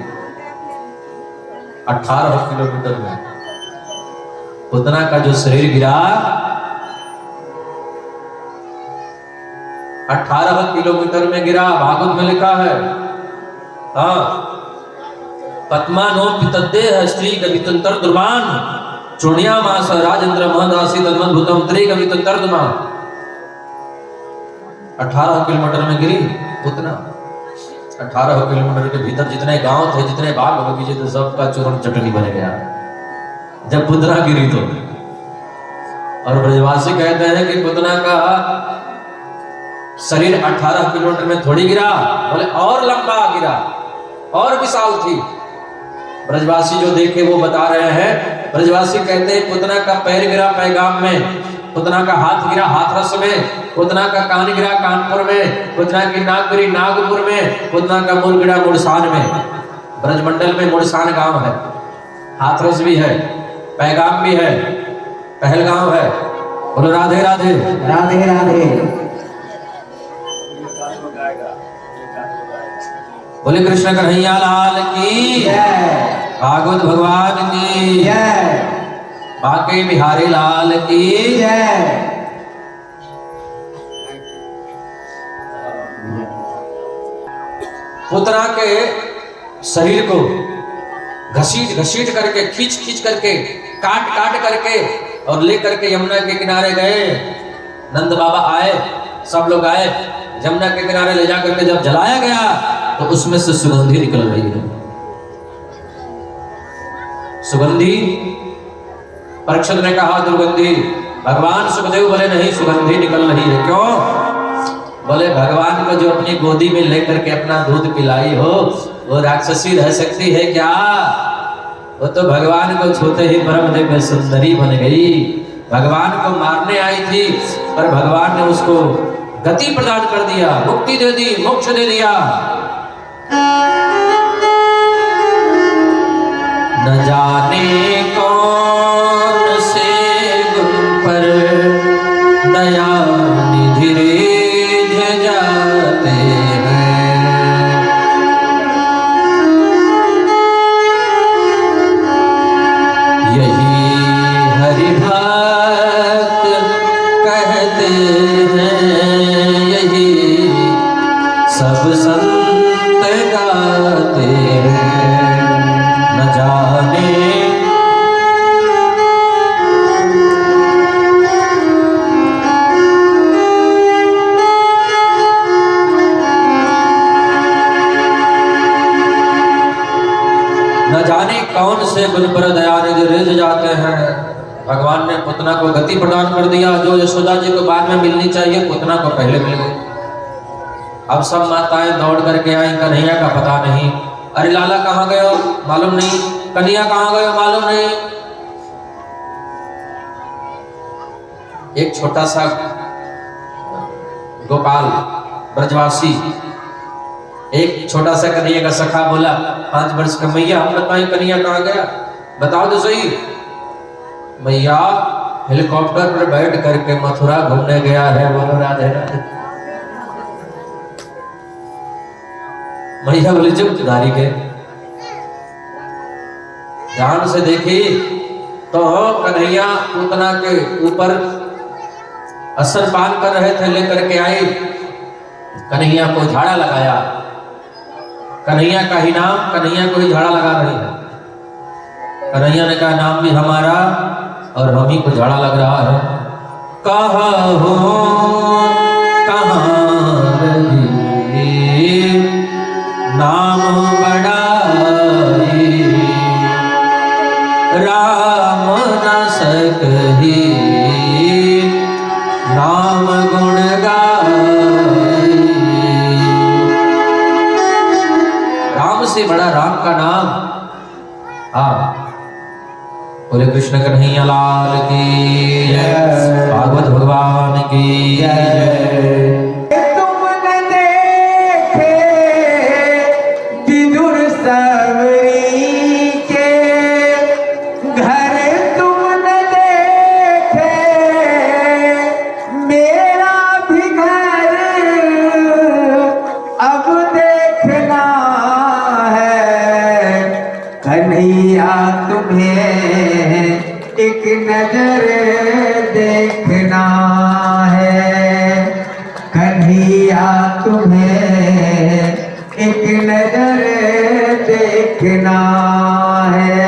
Speaker 1: 18 किलोमीटर में। पुतना का जो शरीर गिरा 18 किलोमीटर में गिरा। भागवत में लिखा है, हाँ, पद्मानो पितद्देह स्त्री कवितंतर दुर्वान चुनिया मास राजेंद्र महदासी तन्मद्भुतम त्रि कवितंतर दुर्वान। 18 किलोमीटर में गिरी पुतना। 18 किलोमीटर के भीतर जितने गांव थे, जितने बाग बगीचे थे, सबका चूरन चटनी बन गया जब पुतना गिरी तो। और ब्रजवासी कहते हैं कि पुतना का शरीर 18 किलोमीटर में थोड़ी गिरा, बोले और लंबा गिरा, और विशाल थी। ब्रजवासी जो देखे वो बता रहे हैं। ब्रजवासी कहते हैं पुतना का पैर गिरा पैगाम में, पुतना का हाथ गिरा हाथरस में, पुतना का कान गिरा कानपुर में, पुतना की नाक गिरी नागपुर में, पुतना का मुर गिरा मुड़सान में। ब्रजमंडल में मुड़सान गांव है, हाथरस भी है, पैगाम भी है, पहलगांव है। बोलो राधे राधे
Speaker 2: राधे राधे।
Speaker 1: बोले कृष्ण कन्हैया लाल की
Speaker 2: जय,
Speaker 1: भागवत भगवान की
Speaker 2: जय,
Speaker 1: बाके बिहारी लाल की
Speaker 2: जय।
Speaker 1: पुतना के शरीर को घसीट घसीट करके, खींच खींच करके, काट काट करके और ले करके यमुना के किनारे गए। नंद बाबा आए, सब लोग आए। यमुना के किनारे ले जा करके जब जलाया गया तो उसमें से सुगंधी निकल रही है। सुगंधी, परीक्षित ने कहा दुर्गंधी। भगवान सुखदेव बोले नहीं, सुगंधी निकल रही है। क्यों? बोले भगवान को जो अपनी गोदी में लेकर के अपना दूध पिलाई हो वो राक्षसी रह सकती है क्या? वो तो भगवान को छूते ही परम दिव्य सुंदरी बन गई। भगवान को मारने आई थी पर भगवान ने उसको गति प्रदान कर दिया, मुक्ति दे दी, मोक्ष दे दिया। न जाने कौन से गुण पर दया निधि रिझ जाते हैं। यही हरि भक्त कहते हैं, यही सब संत गाते हैं। न जाने न जाने कौन से गुण पर दया निधि रिझ जाते हैं। भगवान ने पुतना को गति प्रदान कर दिया। जो यशोदा जी को बाद में मिलनी चाहिए पुतना को पहले मिल गई। अब सब माताएं दौड़ करके आई, कन्हैया का पता नहीं। अरे लाला कहाँ गए हो मालूम नहीं, कन्हैया कहाँ गए हो मालूम नहीं। एक छोटा सा गोपाल ब्रजवासी, एक छोटा सा कन्हैया का सखा बोला, 5 वर्ष का मैया हम बताएं कन्हैया कहाँ गया, बताओ तो सही। मैया हेलीकॉप्टर पर बैठ करके मथुरा घूमने गया है, बोलो राधे राधे। मैया बोली चुप दारी के। ध्यान से देखी तो कन्हैया पूतना के ऊपर असर पान कर रहे थे, लेकर के आई। कन्हैया को झाड़ा लगाया, कन्हैया का ही नाम कन्हैया को ही झाड़ा लगा रही है। कन्हैया ने कहा नाम भी हमारा और हम ही को झाड़ा लग रहा है। कहाँ हो कहाँ रही नाम बड़ाई, राम न सकही नाम गुण गाई। राम से बड़ा राम का नाम। हाँ बोले कृष्ण कन्हैया लाल की जय, भागवत भगवान की जय।
Speaker 2: तुमने देखे विदुर सवरी के घर, तुमने देखे मेरा भी घर, अब देखना है कन्हैया तुम्हें एक नजर देखना है। कन्हैया तुम्हें एक नजर देखना है।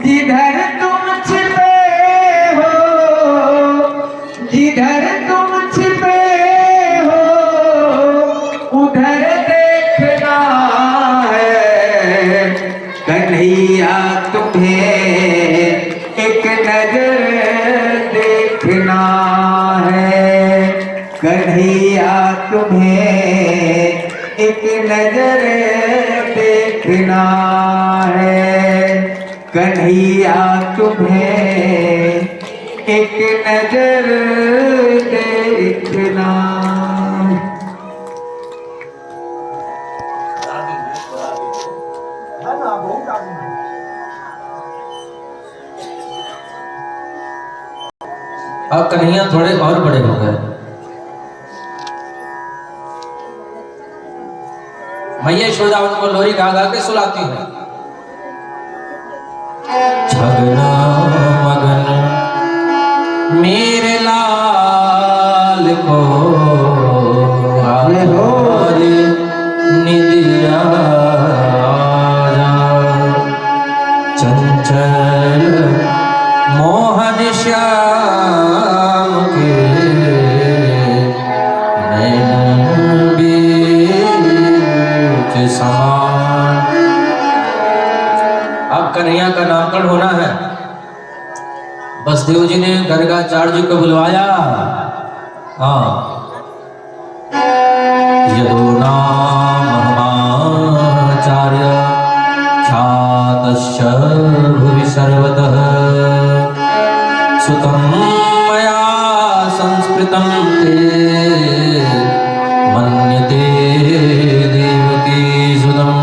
Speaker 2: जिधर तुम छिपे हो, जिधर तुम छिपे हो उधर देखना है। कन्हैया तुम्हें एक नजर देखना है। कन्हैया तुम्हें एक नजर देखना है। कन्हैया तुम्हें एक नजर देखना।
Speaker 1: अब कन्हैया थोड़े और बड़े हो गए। मैया यशोदा उनको लोरी गा गा के सुलाती है। छगना मगन मेरे लाल को आए हो निदिया चंचल मोहन श्याम के नैन बीच समान। अब कन्हैया का नामकरण होना है। बसदेव जी ने गर्गाचार्य जी को बुलवाया। हाँ नामहमाचार्य ख्यातश्च भुवि सर्वतः सुतं मया संस्कृतं ते मन्यते देवकी सुतम्।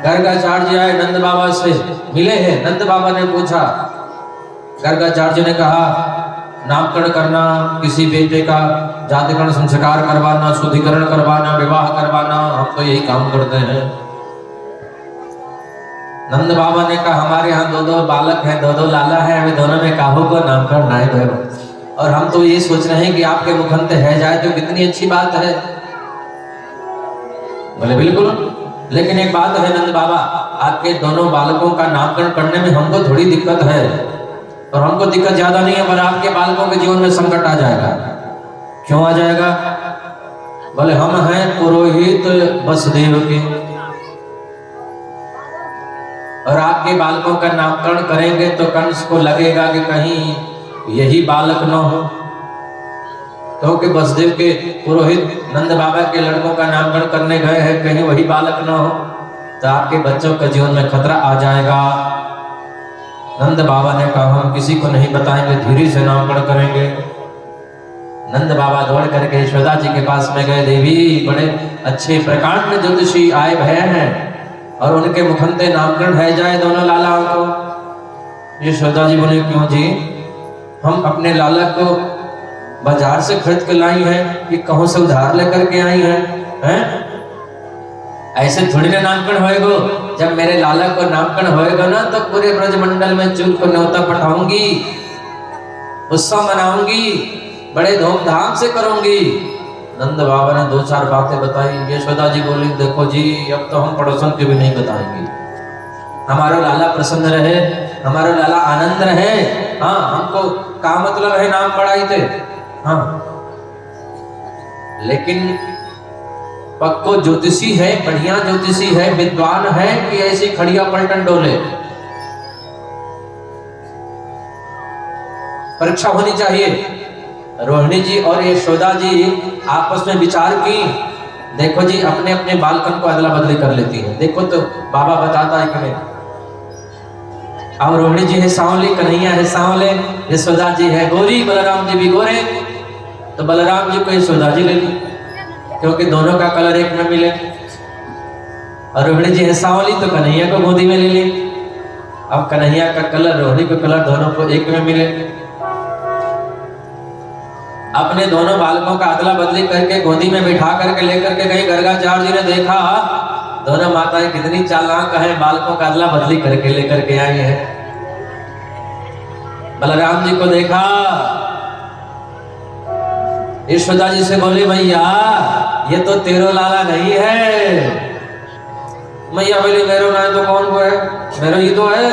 Speaker 1: गर्गाचार्य आए नंद बाबा से मिले हैं। नंद बाबा ने पूछा, गर्गाचार्य ने कहा नामकरण करना, किसी बेटे का जातिकरण संस्कार करवाना, शुद्धिकरण करवाना, विवाह करवाना, हम तो यही काम करते हैं। नंद बाबा ने कहा हमारे यहाँ दो दो बालक हैं, दो दो लाला है, हमें दोनों में काहू को नामकरण ना है। और हम तो ये सोच रहे हैं कि आपके मुखंत है जाए तो कितनी अच्छी बात है। बोले बिल्कुल, लेकिन एक बात है नंद बाबा, आपके दोनों बालकों का नामकरण करने में हमको थोड़ी दिक्कत है। और हमको दिक्कत ज्यादा नहीं है, पर आपके बालकों के जीवन में संकट आ जाएगा। क्यों आ जाएगा? बोले हम हैं पुरोहित वसुदेव के, और आपके बालकों का नामकरण करेंगे तो कंस को लगेगा कि कहीं यही बालक न हो, क्योंकि वसुदेव के पुरोहित नंद बाबा के लड़कों का नामकरण करने गए हैं, कहीं वही बालक न हो तो आपके बच्चों के जीवन में खतरा आ जाएगा। नंद बाबा ने कहा हम किसी को नहीं बताएंगे, धीरे से नामकरण करेंगे। नंद बाबा दौड़ करके यशोदा जी के पास में गए। देवी बड़े अच्छे प्रकांड ज्योतिषी आए भय हैं और उनके मुखंते नामकरण है जाए दोनों लालाओं को। यशोदा जी बोले क्यों जी, हम अपने लाला को बाजार से खरीद के लाई हैं कि कहीं से उधार लेकर के आई हैं? ऐसे थोड़ी ना नामकरण होएगा। जब मेरे लाला को नामकरण होएगा ना तो पूरे ब्रजमंडल में चूल को न्योता पठाऊंगी, उत्सव मनाऊंगी, बड़े धूमधाम से करूंगी। नंद बाबा ने दो चार बातें बताई। यशोदा जी बोली देखो जी, अब तो हम पड़ोसन के भी नहीं बताएंगे। हमारा लाला प्रसन्न रहे, हमारा लाला आनंद रहे। हाँ, हमको का मतलब है नाम पढ़ाई थे। हाँ, लेकिन पक्को ज्योतिषी है, बढ़िया ज्योतिषी है, विद्वान है कि ऐसी खड़िया पलटन डोले। परीक्षा होनी चाहिए। रोहिणी जी और यशोदा जी आपस में विचार की। देखो जी, अपने अपने बालकन को अदला बदली कर लेती है। देखो तो बाबा बताता है कि नहीं। अब रोहिणी जी है सांवली, कन्हैया है सांवले, यशोदा जी है गोरी, बलराम जी भी गोरे, तो बलराम जी को यशोदा जी ले ली क्योंकि दोनों का कलर एक में मिले। और रोहिणी जी है सांवली तो कन्हैया को गोदी में ले ली। अब कन्हैया का कलर, रोहिणी का कलर दोनों को एक में मिले। अपने दोनों बालकों का अदला बदली करके गोदी में बिठा करके लेकर के गई। गर्गाचार्य जी ने देखा दोनों माताएं कितनी चालाक है, बालकों का अदला बदली करके लेकर के आई है। बलराम जी को देखा, यशोदा जी से बोली मैया ये तो तेरो लाला नहीं है। मैया बोली मेरो ना तो कौन को है, मेरो ही तो है।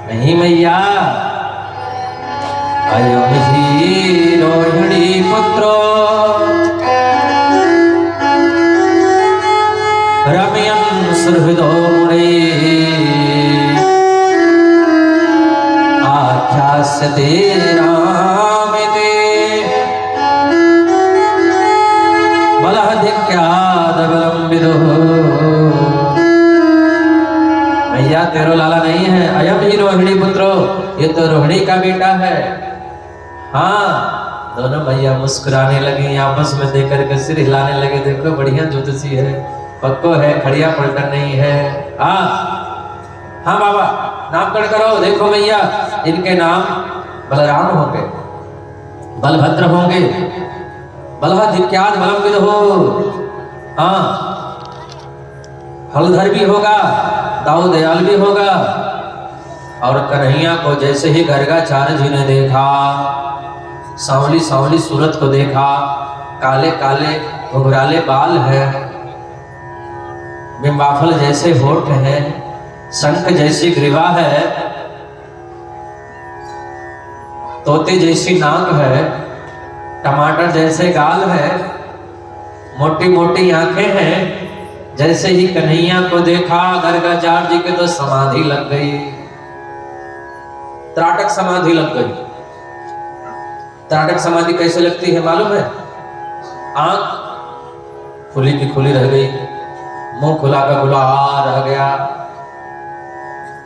Speaker 1: नहीं मैया, अयम ही रोहिणी पुत्रो रमयन् सुहृदो मुने आख्यास्यते रामेते बलहधिक्याद बलम विदुः। भैया तेरो लाला नहीं है, अयम ही रोहिणी पुत्रो, ये तो रोहिणी का बेटा है। हाँ, दोनों भैया मुस्कुराने लगे, आपस में देकर के सिर हिलाने लगे। देखो बढ़िया ज्योतिषी है, पक्को है, खड़िया पलटन नहीं है। हाँ हाँ बाबा नामकरण करो। देखो भैया इनके नाम बलराम होंगे, बलभद्र होंगे, बलहधिक्याद बलम विदुः। हाँ, हलधर भी होगा, दाऊ दयाल भी होगा। और कन्हैया को जैसे ही गर्गाचार्य जी ने देखा, सांवली सांवली सूरत को देखा, काले काले घुंघराले बाल है, बिंबाफल जैसे होठ है, शंख जैसी ग्रीवा है, तोते जैसी नाक है, टमाटर जैसे गाल है, मोटी मोटी आंखें हैं। जैसे ही कन्हैया को देखा गर्गाचार्य जी के तो समाधि लग गई, त्राटक समाधि लग गई। ताड़क समाधि कैसे लगती है मालूम है? आंख खुली की खुली रह गई, मुंह खुला का खुला रह गया,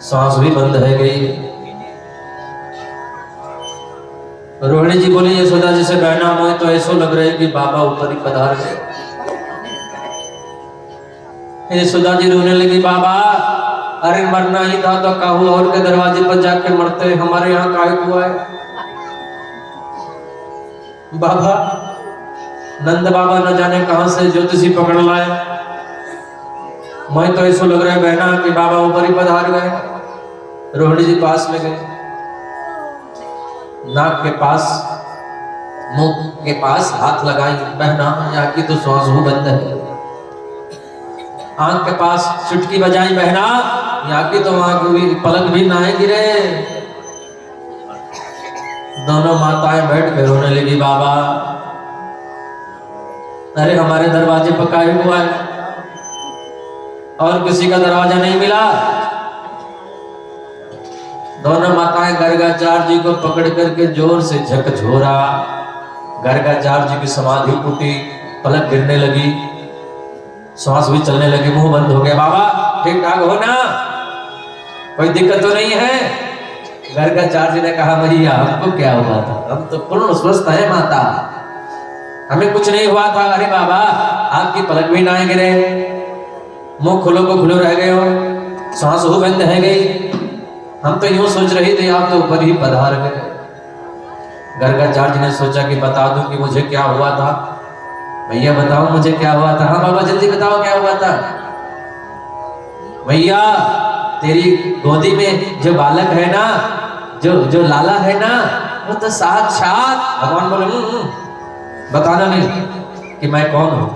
Speaker 1: सांस भी बंद रह गई। रोहिणी जी बोली यशोदा जी से, बहना मोए तो ऐसा लग रहा है कि बाबा ऊपर ही पधार गए। यशोदा जी रोने लगी, बाबा अरे मरना ही था तो कहूँ और के दरवाजे पर जाके मरते, हमारे यहाँ काहे हुआ है? बाबा नंद बाबा न जाने कहां से ज्योतिषी पकड़ लाए, मैं तो ऐसा लग रहा है बहना कि बाबा ऊपर ही पधार गए। रोहिणी जी पास में गए, नाक के पास मुंह के पास हाथ लगाई, बहना यहाँ की तो सांस भी बंद है। आंख के पास चुटकी बजाई, बहना यहाँ की तो आंख भी पलक भी ना है गिरे। दोनों माताएं बैठ के रोने लगी, बाबा अरे हमारे दरवाजे पर काहे हुआ है, और किसी का दरवाजा नहीं मिला। दोनों माताएं गर्गाचार्य जी को पकड़ करके जोर से झकझोरा, गर्गाचार्य जी की समाधि टूटी, पलक गिरने लगी, सांस भी चलने लगी, मुंह बंद हो गया। बाबा ठीक ठाक हो ना, कोई दिक्कत तो नहीं है? गर्गाचार्य जी ने कहा, भैया हमको क्या हुआ था, हम तो पूर्ण स्वस्थ है माता, हमें कुछ नहीं हुआ था। अरे बाबा आपकी पलक भी ना गिरे, मुंह खुलो को खुलो रह गए हो, सांस हो बंद है गई, हम तो यूं सोच रही थी आप तो ऊपर ही पधार गए। गर्गाचार्य जी ने सोचा कि बता दूं कि मुझे क्या हुआ था। भैया बताओ मुझे क्या हुआ था? हाँ बाबा जल्दी बताओ क्या हुआ था। भैया तेरी गोदी में जो बालक है ना, जो लाला है ना, वो तो साक्षात भगवान बोले बताना नहीं कि मैं कौन हूं।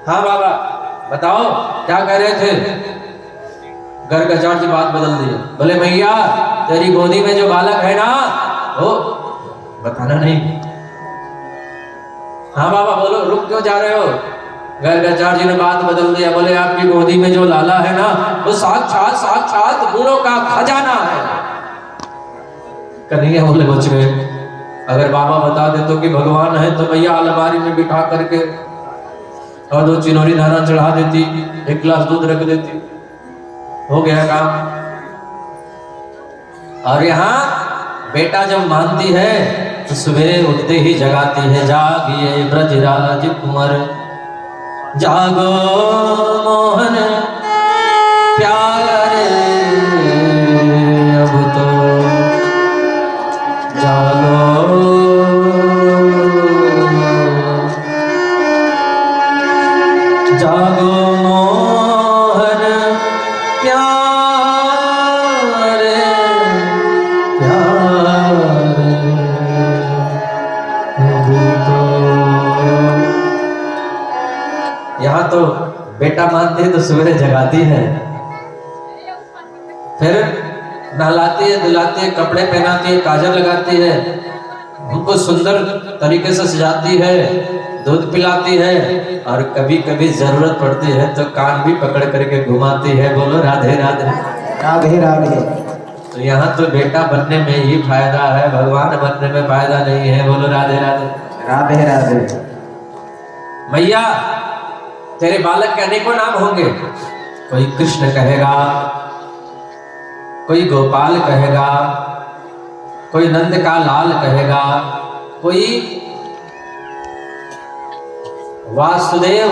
Speaker 1: हाँ बाबा बताओ क्या कह रहे थे? गर्गाचार्य जी बात बदल दी, बोले भैया तेरी गोदी में जो बालक है ना, वो बताना नहीं। हाँ बाबा बोलो, रुक क्यों जा रहे हो? गर्गाचार्य जी ने बात बदल दिया, बोले आपकी गोदी में जो लाला है ना, वो साक्षात साक्षात गुणों का खजाना है। कन्हैया बोले बच गए। अगर बाबा बता दे तो कि भगवान है तो भैया अलमारी में बिठा करके और 2 चिनोरी धारा चढ़ा देती, 1 गिलास दूध रख देती, हो गया काम। और यहाँ बेटा जब मानती है तो सवेरे उठते ही जगाती है, जागिए ब्रजराज कुंवर, जागो मोहन प्यारे, अब तो जागो जागो मोहन प्यारे प्यारे, यहाँ तो बेटा मानती है तो सवेरे जगाती है, फिर नहलाती है, धुलाती है, कपड़े पहनाती है, काजल लगाती है, उनको सुंदर तरीके से सजाती है, दूध पिलाती है, और कभी कभी जरूरत पड़ती है तो कान भी पकड़ करके घुमाती है। बोलो राधे राधे
Speaker 2: राधे राधे।
Speaker 1: तो यहाँ तो बेटा बनने में ही फायदा है, भगवान बनने में फायदा नहीं है। बोलो राधे राधे
Speaker 2: राधे राधे।
Speaker 1: मैया तेरे बालक के अनेकों नाम होंगे, कोई कृष्ण कहेगा, कोई गोपाल कहेगा, कोई नंद का लाल कहेगा, कोई वासुदेव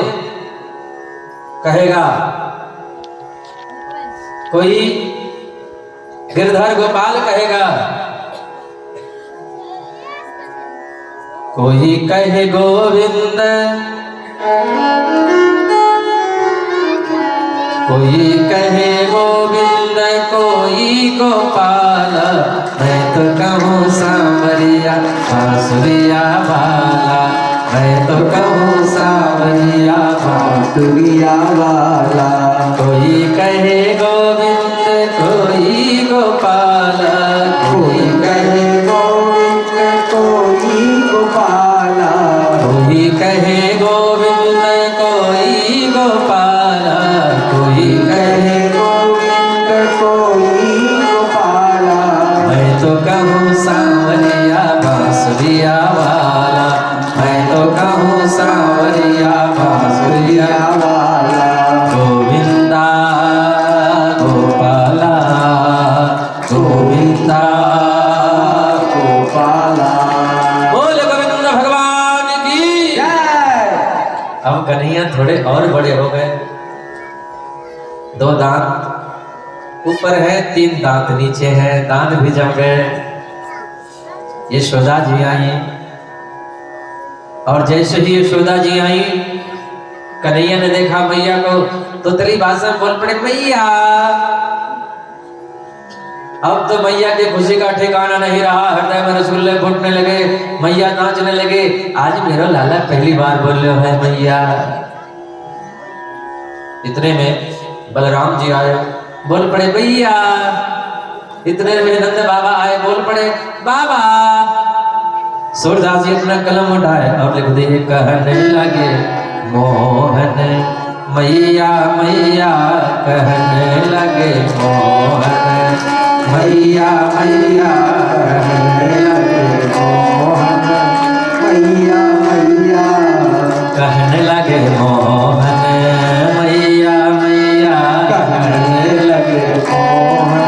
Speaker 1: कहेगा, कोई गिरधर गोपाल कहेगा, कोई कहे गोविंद, कोई कहे गोविंद, कोई गोपाल, मैं तो कहूँ सांवरिया बांसुरिया वाला, मैं तो कहूँ सांवरिया बांसुरिया वाला। कोई कहे गोविंद, कोई गोपाल,
Speaker 2: कोई कहे गोविंद, कोई गोपाल,
Speaker 1: कोई कहे गोविंद, कोई गोपाल, कोई कहे
Speaker 2: गोविंद, कोई गोपाल,
Speaker 1: मैं तो कहूँ सांवरिया थोड़े और बड़े हो गए। 2 दांत ऊपर है, 3 दांत नीचे है, दांत भी जम गए। यशोदा जी आई और जैसे ही यशोदा जी आई, कन्हैया ने देखा मैया को तो तली भाषा में बोल पड़े, मैया। अब तो मैया की खुशी का ठिकाना नहीं रहा, हृदय में रसगुल्ले फूटने लगे, मैया नाचने लगे। आज मेरा लाला पहली बार बोल रहे है मैया। इतने में बलराम जी आए, बोल पड़े भैया। इतने में नंद बाबा आए, बोल पड़े बाबा। सूरदास जी अपना कलम उठाए और लिख दिए, कहने लगे मोहन मैया मैया, कहने लगे मोहन मैया मैया, कहने लगे मोहन
Speaker 2: मैया मैया,
Speaker 1: कहने लगे मोहन मैया मैया,
Speaker 2: कहने लगे मोहन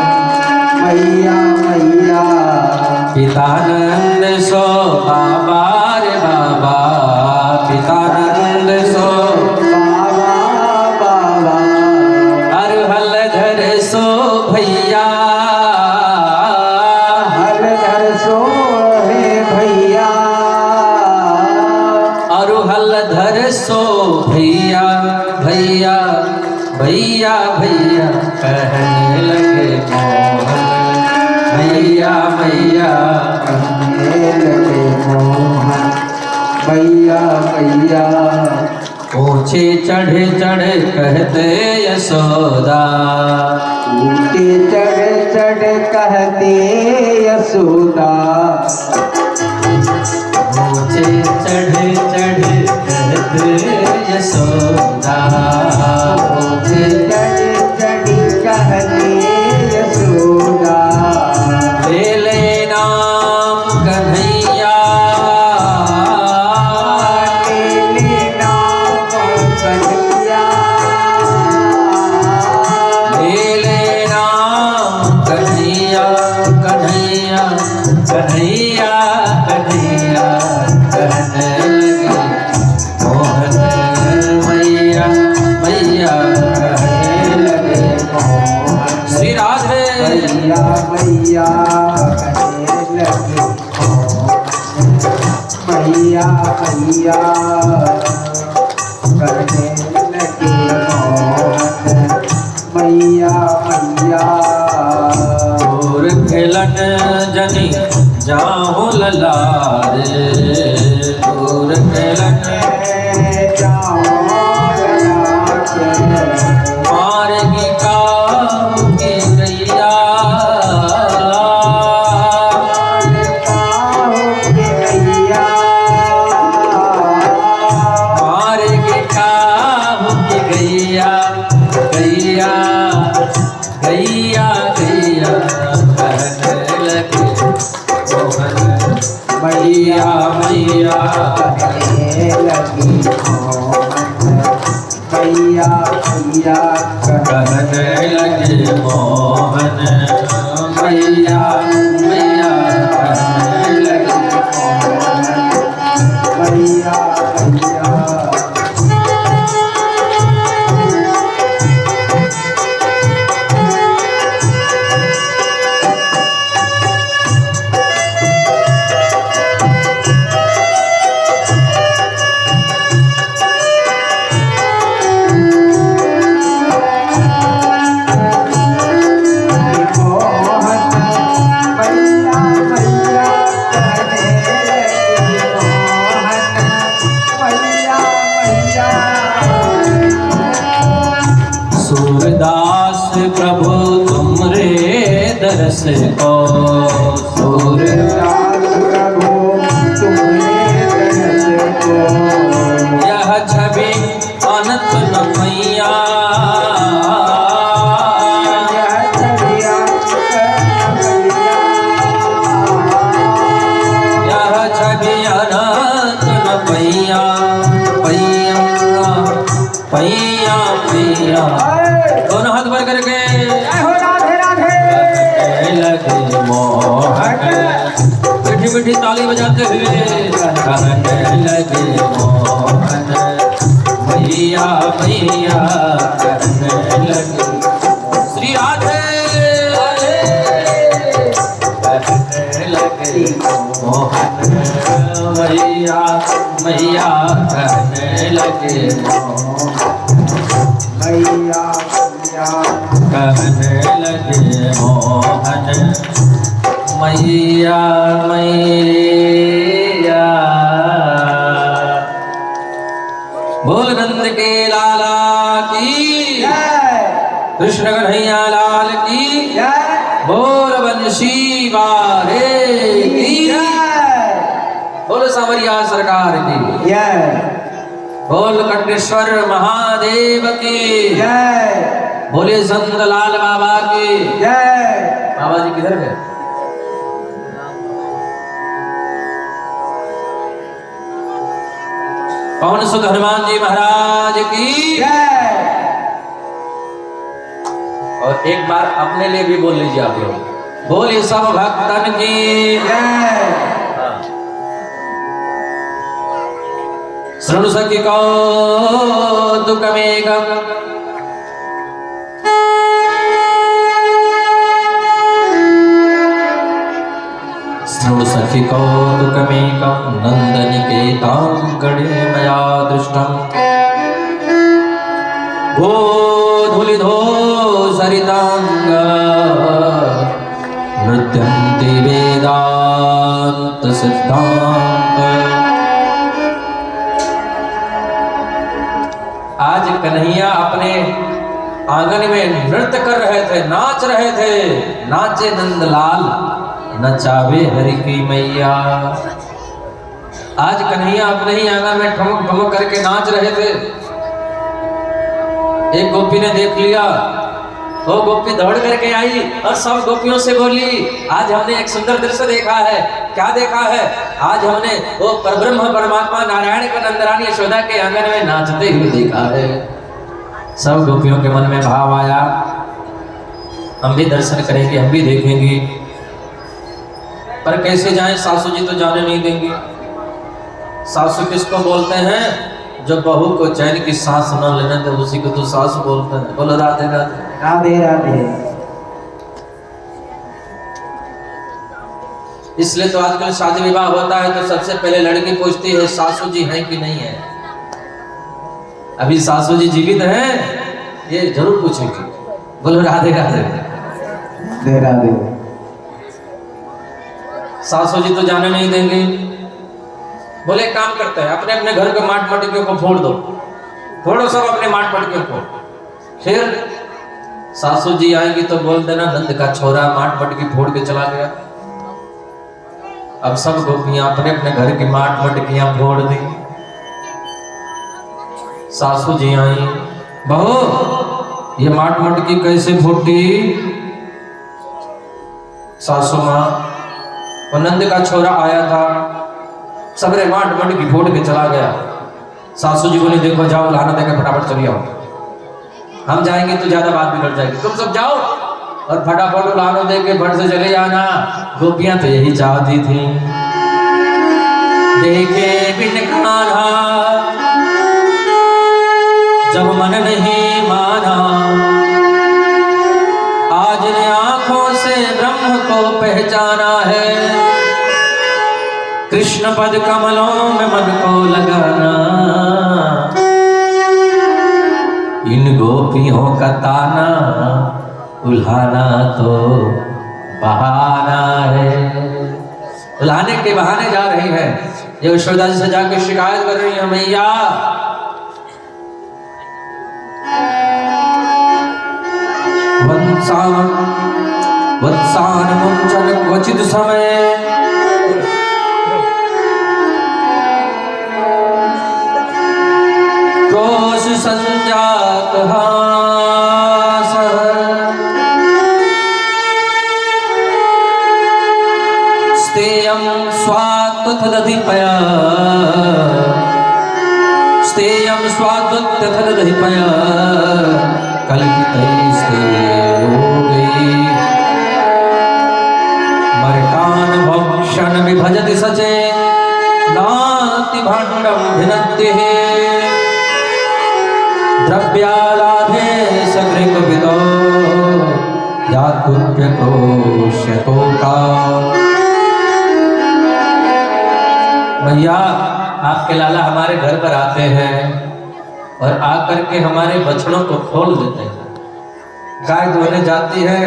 Speaker 2: मैया मैया।
Speaker 1: पितानंद सो बाबा रे बाबा, पितानंद सो
Speaker 2: बाबा बाबा,
Speaker 1: अरहल धर सो भैया,
Speaker 2: हलधर सो हे भैया,
Speaker 1: अरहल धर सो भैया भैया भैया भैया, कहने लगे मोहन मैया मैया,
Speaker 2: कहने लगे मोहन मैया मैया।
Speaker 1: ऊंचे चढ़े चढ़े कहते यशोदा,
Speaker 2: ऊँचे चढ़ चढ़ कहते यशोदा,
Speaker 1: ऊंचे चढ़े चढ़े कहते यशोदा,
Speaker 2: ऊँचे चढ़ चढ़ कहते यशोदा।
Speaker 1: ले ले नाम कन्हैया,
Speaker 2: तेरे नाम कन्हैया,
Speaker 1: ले ले नाम कन्हैया कन्हैया कन्हैया कन्हैया, कहने लगे मोहन मैया मैया, कहने लगे
Speaker 2: मोहन
Speaker 1: श्री राधे।
Speaker 2: मैया मैया, कहने लगे मैया मैया, कहने लगे मोहन मैया मैया।
Speaker 1: और खेलन जनी जाहु लला रे, और खेलन मारेगी काऊ की गैया, मारेगी काऊ की गैया गैया गैया गैया, कहने लगे मोहन मैया मैया,
Speaker 2: मैया मैया,
Speaker 1: कहने लगे मोहन मैया मैया, कहने लगे
Speaker 2: मैया मैया।
Speaker 1: सूरदास प्रभु तुमरे दरस को, सूरदास
Speaker 2: प्रभु तुम्हारे दरस को,
Speaker 1: यह छवि अनंत न मैया,
Speaker 2: यह छवि
Speaker 1: यह छवि अनंत न मैया पैया पैया पैया। दोनों हाथ भर करके
Speaker 2: राधे राधे।
Speaker 1: कहने लगे मोहन, मीठी मीठी ताली बजाते हुए कहने लगे मोहन मैया मैया कहने लगे श्री राधे कहने लगे मोहन मैया मैया कहने लगे
Speaker 2: मैया
Speaker 1: कहने लगे मोहन मैया मैया। बोल नंद के लाला की
Speaker 2: जय
Speaker 1: कृष्ण कन्हैया लाल की
Speaker 2: जय
Speaker 1: बोल बंशी वारे की
Speaker 2: जय
Speaker 1: बोल सांवरिया सरकार की
Speaker 2: जय
Speaker 1: बोल कटेश्वर महादेव की
Speaker 2: जय
Speaker 1: बोले संत लाल बाबा की
Speaker 2: जय।
Speaker 1: बाबा जी किधर गए? पवन सुत हनुमान जी महाराज की
Speaker 2: जय।
Speaker 1: और एक बार अपने लिए भी बोल लीजिए आप लोग, बोले सब भक्तन की
Speaker 2: जय।
Speaker 1: शृणु सखी कौतुकमेकम् शृणु सखी कौतुकमेकं नन्दनिकेताङ्गणे मया दृष्टम् गोधूलिधो सरिताङ्ग नृत्यन्ति वेदान्त सिद्धान्त। आज कन्हैया अपने आंगन में नृत्य कर रहे थे, नाच रहे थे। नाचे नंदलाल नचावे हरि की मैया। आज कन्हैया अपने ही आंगन में ठुमक ठुमक करके नाच रहे थे। एक गोपी ने देख लिया, वो गोपी दौड़ करके आई और सब गोपियों से बोली, आज हमने एक सुंदर दृश्य देखा है। क्या देखा है? आज हमने वो परब्रह्म परमात्मा नारायण का नंदरानी यशोदा के आंगन में नाचते हुए देखा है। सब गोपियों के मन में भाव आया, हम भी दर्शन करेंगे, हम भी देखेंगे, पर कैसे जाएं? सासू जी तो जाने नहीं देंगे। सासू किसको बोलते हैं? जो बहू को चैन की सांस न लेने दे उसी को तो सासू बोलते हैं। बोलो राधे राधे
Speaker 2: राधे राधे।
Speaker 1: इसलिए तो आजकल शादी विवाह होता है तो सबसे पहले लड़की पूछती है सासू जी हैं कि नहीं है। अभी सासू जी जीवित हैं ये जरूर पूछेंगे। बोलो राधे राधे
Speaker 2: राधे राधे।
Speaker 1: सासू जी तो जाने नहीं देंगे। बोले काम करते हैं, अपने अपने घर के माट मटकियों को फोड़ दो, फोड़ो सब अपने माट मटकियों को। फिर सासू जी आएंगी तो बोल देना नंद का छोरा माट मटकी फोड़ के चला गया। अब सब गोपियां अपने अपने घर की माट मटकियां फोड़ दी। सासू जी आई, बहू ये माट मटकी कैसे फूटी? सासू माँ, वो नंद का छोरा आया था, सबरे माट मटकी फोड़ के चला गया। सासू जी बोले देखो जाओ लाना देकर फटाफट चली आओ, हम जाएंगे तो ज्यादा बात बिगड़ जाएगी, तुम सब जाओ और फटाफट लानो दे के भट से चले जाना। गोपियां तो यही चाहती थी। देखे बिन कान्हा जब मन नहीं माना, आज ने आंखों से ब्रह्म को पहचाना है। कृष्ण पद कमलों में मन को लगाना, इन गोपियों का ताना उल्हाना तो बहाना है। उल्हाने के बहाने जा रही है। ये यशोदा जी से जाकर शिकायत कर रही है, मैया वत्सान मुंचन क्वचित समय क्रोश संजात हास स्तेयं स्वात्तदधिपया स्तेयं स्वात्तदधिपया कल्पितैस्ते योगैः मर्कान् भक्षन् विभजति सचे नाति भाण्डं भिनद्यः कुप्य क्रोश्यतो का। भैया आपके लाला हमारे घर पर आते हैं और आकर के हमारे बछड़ों को खोल देते हैं। गाय धोने जाती है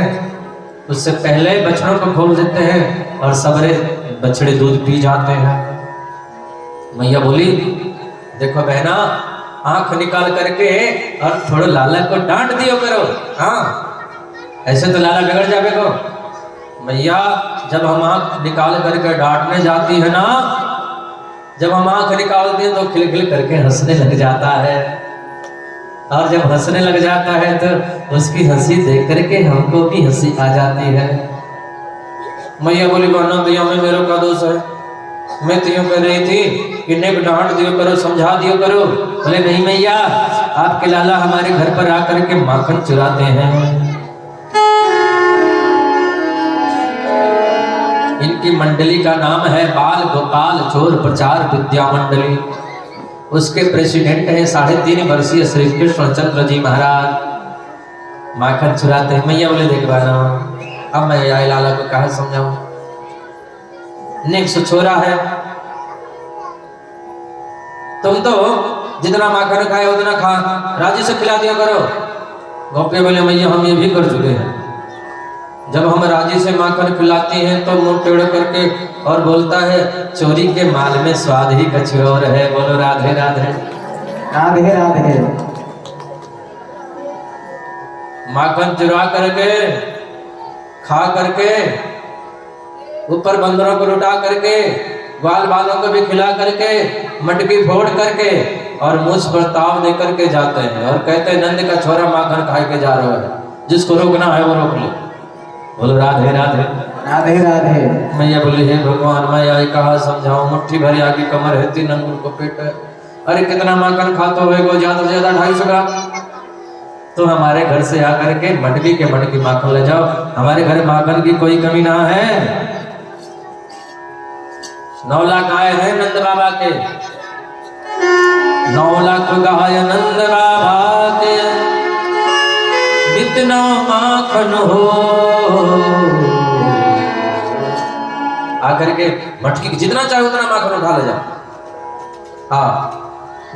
Speaker 1: उससे पहले बछड़ों को खोल देते हैं और सबरे बछड़े दूध पी जाते हैं। मैया बोली देखो बहना, आंख निकाल करके और थोड़ा लाला को डांट दियो करो। हाँ, ऐसे तो लाला बिगड़ जावे को। मैया जब हम आंख निकाल करके डांटने जाती है ना, जब हम आंख निकालते हैं तो खिलखिल करके हंसने लग जाता है, और जब हंसने लग जाता है तो उसकी हंसी देख करके हमको भी हंसी आ जाती है। मैया बोली बहना भैया में मेरा क्या दोष है, मैं तो यूं कह रही थी कि नेक डांट दियो करो, समझा दियो करो। बोले नहीं मैया, आपके लाला हमारे घर पर आकर के माखन चुराते हैं। इनकी मंडली का नाम है बाल गोपाल चोर प्रचार विद्या मंडली। उसके प्रेसिडेंट है 3.5 वर्षीय श्री कृष्ण चंद्र जी महाराज। माखन चुराते हैं। मैया बोले देख बहना, अब मैं आई लाला को कहा समझाऊं, नेक सो छोरा है, तुम तो जितना माखन खाए उतना खा, राजी से खिला दिया करो। गोपी बोले मैया हम ये भी कर चुके हैं, जब हम राजी से माखन खिलाती हैं तो मुंह टेढ़ करके और बोलता है चोरी के माल में स्वाद ही कुछ और है। बोलो राधे राधे।
Speaker 2: राधे राधे।
Speaker 1: माखन चुरा करके खा करके ऊपर बंदरों को लुटा करके ग्वाल बालों को भी खिला करके मटकी फोड़ करके और मुझ पर ताव दे करके जाते हैं और कहते हैं नंद का छोरा माखन खाए के जा रहा है, जिसको रोकना है वो रोक ले। बोलो राधे राधे।
Speaker 2: राधे राधे।
Speaker 1: मैया बोली हे भगवान, मैं आई कहा समझाऊं, मुट्ठी भरी आगे कमर है, 3 अंगुल को पेट है। अरे कितना माखन खाता होगा, ज्यादा से ज्यादा 250 ग्राम। तो हमारे घर से आकर के मटकी के मटकी माखन ले जाओ, हमारे घर माखन की कोई कमी ना है। 9 लाख आए हैं नंद बाबा के, 9 लाख गाय नंद बाबा के, इतना माखन हो। आकर के मटकी की जितना चाहे उतना माखन उठा ले जाओ। हाँ,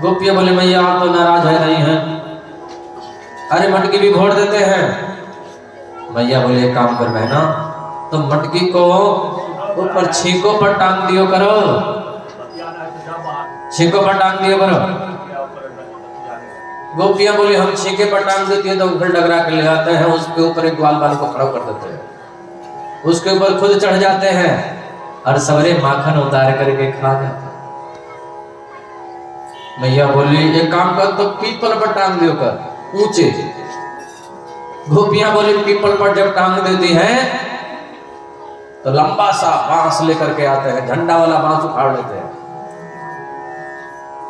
Speaker 1: गोपिया बोले मैया आप तो नाराज है नहीं है, अरे मटकी भी घोड़ देते हैं। मैया बोले एक काम कर बहना, तो मटकी को ऊपर छींकों पर टांग दियो करो, छींकों पर टांग दियो करो। गोपियां बोली हम छींके पर टांग देती है तो उखल डगरा के ले आते हैं, उसके ऊपर एक ग्वाल बाल को खड़ा कर देते हैं, उसके ऊपर खुद चढ़ जाते हैं और सवरे माखन उतार करके खा जाते हैं। मैया बोली एक काम कर तो पीपल पर टांग दियो कर, ऊंचे। गोपियां बोली पीपल पर जब टांग देती हैं तो लंबा सा बांस लेकर के आते हैं, झंडा वाला बांस उखाड़ लेते हैं,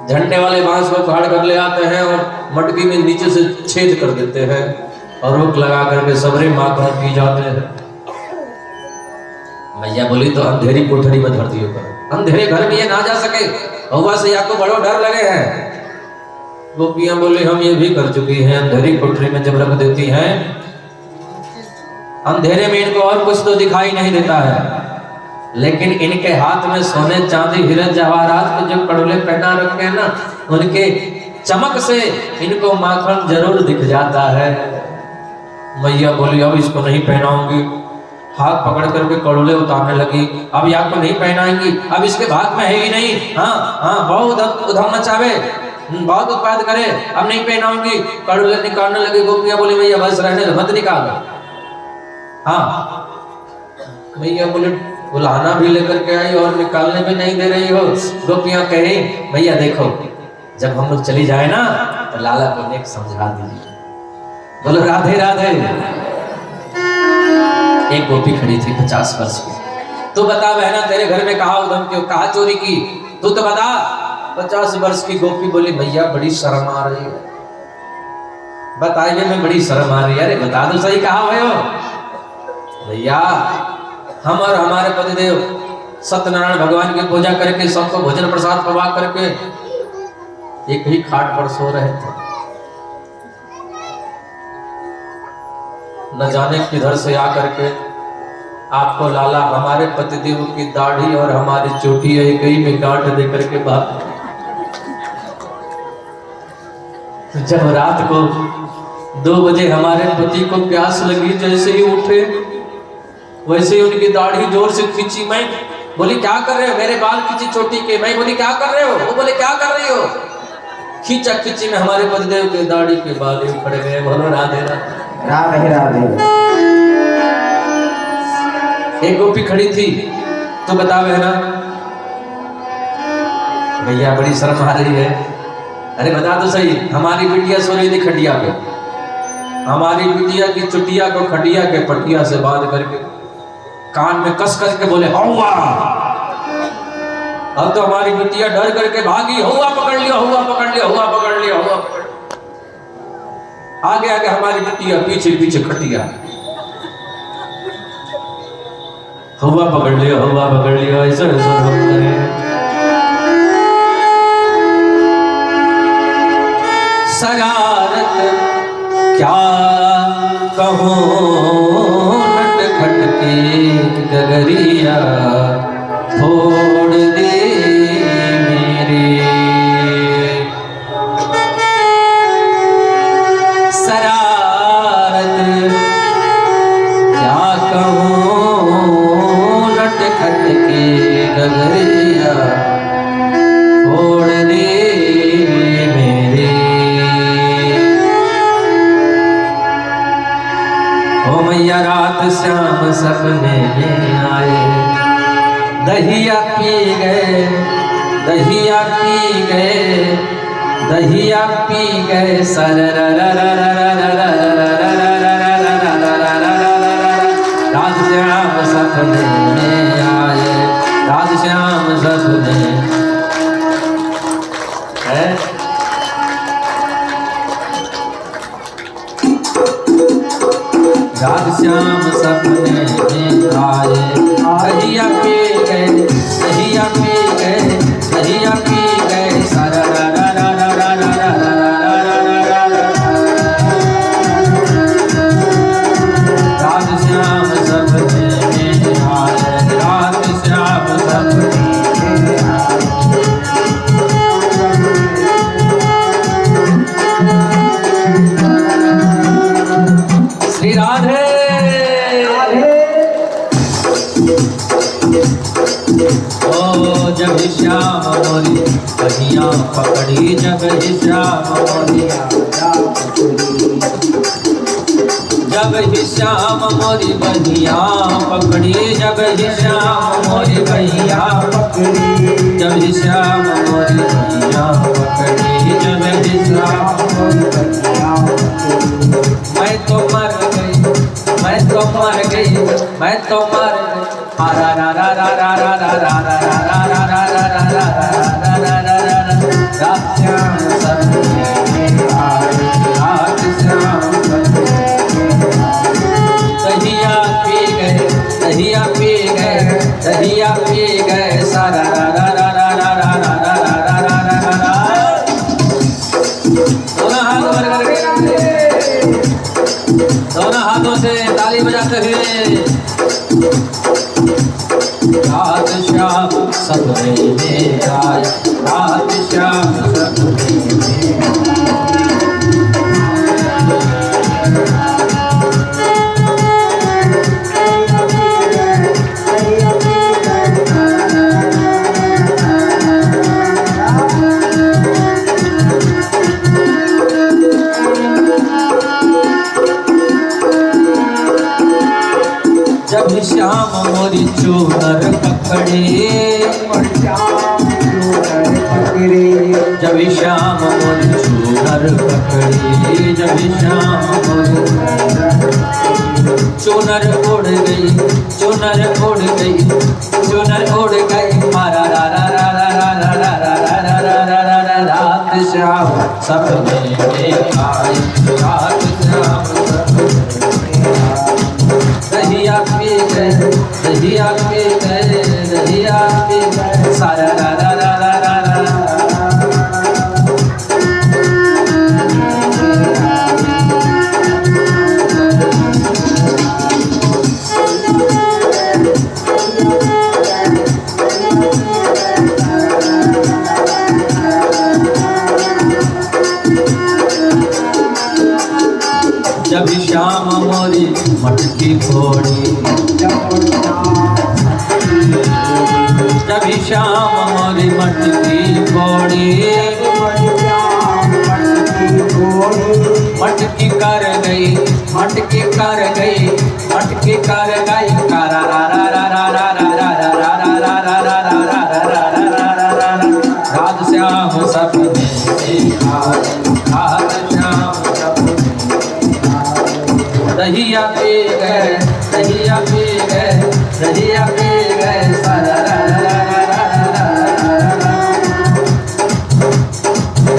Speaker 1: झंडे वाले बांस को उखाड़ कर ले आते हैं और मटकी में नीचे से छेद कर देते हैं और रोक लगा करके सबरे माखन पी जाते हैं। मैया बोली तो अंधेरी कोठरी में धर दियो कर, अंधेरे घर में ये ना जा सके, हवा से आपको बड़ो डर लगे हैं। गोपियां बोली हम ये भी कर चुकी हैं, अंधेरी कोठरी में जब रख देती हैं, अंधेरे में इनको और कुछ तो दिखाई नहीं देता है, लेकिन इनके हाथ में सोने चांदी हीरे जवाहरात के जो कड़ोले पहना रखे हैं ना, उनके चमक से इनको माखन जरूर दिख जाता है। मैया बोली अब इसको नहीं पहनाऊंगी, हाथ पकड़ करके कड़ोले उतारने लगी, अब आपको नहीं पहनाएंगी, अब इसके भाग में है ही नहीं। हाँ हाँ, बहुत उधम मचावे, बहुत उत्पाद करे, अब नहीं पहनाऊंगी। कड़ोले निकालने लगी। गोपियां बोली मैया बस रहने दो, मत निकालो। हाँ, मैया बोले बुलाना भी लेकर के आई और निकालने भी नहीं दे रही हो। गोपियां कही भैया देखो जब हम लोग चली जाए ना तो लाला को नेक समझा दीजिए। बोलो राधे राधे। एक गोपी खड़ी थी 50 वर्ष की। तू बता बहना तेरे घर में कहा उधम क्यों, कहा चोरी की, तू तो बता। 50 वर्ष की गोपी बोली भैया बड़ी शर्म आ रही है, बताइए मैं बड़ी शर्म आ रही है। अरे बता दो सही, कहा हुए हो भैया? हम और हमारे पतिदेव सत्यनारायण भगवान की पूजा करके सबको भोजन प्रसाद पवा करके एक ही खाट पर सो रहे थे। न जाने किधर से आकर के आपको लाला हमारे पतिदेव की दाढ़ी और हमारी चोटी एक ही में गांठ दे करके भाग। जब रात को 2 बजे हमारे पति को प्यास लगी, जैसे ही उठे वैसे ही उनकी दाढ़ी जोर से खींची। मैं बोली क्या कर रहे हो? मेरे बाल खींची चोटी के। मैं बोली क्या कर रहे हो? वो बोले क्या कर रही हो? खींचा खींची में हमारे पतिदेव के दाढ़ी के बाल ही खड़े गए। बोलो राधे
Speaker 2: राधे राधे।
Speaker 1: एक गोपी खड़ी थी तो बतावे है ना भैया, बड़ी शर्म आ रही है। अरे बता दो सही, हमारी बिटिया सो रही थी खटिया पे, हमारी बिटिया की चुटिया को खटिया के पटिया से बांध करके कान में कस करके बोले हौवा। अब तो हमारी बिटिया डर करके भागी, हौवा पकड़ लिया, हौवा पकड़ लिया, हौवा पकड़ लिया, हौवा पकड़। आगे आगे हमारी बिटिया, पीछे पीछे खटिया, हौवा पकड़ लिया, हौवा पकड़ लिया, ऐसा ऐसा हम करें। शरारत क्या कहूँ नटखट की गगरिया फोड़ दे मेरे। शरारत क्या कहूँ नटखट की गगरिया फोड़ दे मेरे। ओ मैया रात श्याम सपने में आए, दहिया पी गए, दहिया पी गए, दहिया पी गए। रात श्याम सपने में आए, रात श्याम सपने है। रात श्याम सपने में आए, दहिया पी गए, दहिया पी गए, दहिया पी गए। सारा रा रा रा रा रा रा रा रा रा रा। रात श्याम सपने में आए, रात श्याम सपने में आए। श्री राधे ओ जब श्याम मोरी बहिया पकड़ी, जब श्याम मोरी, जब श्याम मोरी बहिया पकड़ी, जब श्याम मोरी बहिया पकड़ी, जब श्याम मोरी बहिया पकड़ी, जब श्याम मोरी बहिया पकड़ी। मैं तो मर गई, मैं तो मर गई, मैं तो मर गई। रा रा रा रा रा रा रा रा रा रा रा रा रा रा रा रा रा रा रा। रात श्याम सपने में आए, रात श्याम सपने में आए। दहिया पी गए, दहिया पी गए, दहिया पी गए। सारा रा रा रा रा रा रा रा रा रा रा रा रा। दोनों हाथ ऊपर करके, दोनों हाथों से ताली बजाते हुए। रात श्याम सपने में आए, रात श्याम सपने में जब श्याम मोरी चूनर पकड़े, जब श्याम मोरी चूनर पकड़े, जब श्याम मोरी चूनर उड़ गई, चूनर उड़ गई, चूनर उड़ गई। मारा रा रा रा रा रा रा रा रा रा रा रा रा। रात श्याम सपने में आए, रात श्याम सपने में आए। दहिया पी गए, दहिया पी गए, दहिया पी गए। सारा रा रा रा रा रा रा रा। श्याम मोरी मटकी कोड़ी, मटकी कर गई, मटकी कर गई, मटकी कर गई, करा रा रा रा रा रा रा रा रा रा रा रा रा रा रा रा रा रा रा। रात श्याम सपने आए, रात श्याम सपने आए। दहिया पी गए, दहिया पी गए, दहिया पी गए, सारा रा रा रा रा रा रा।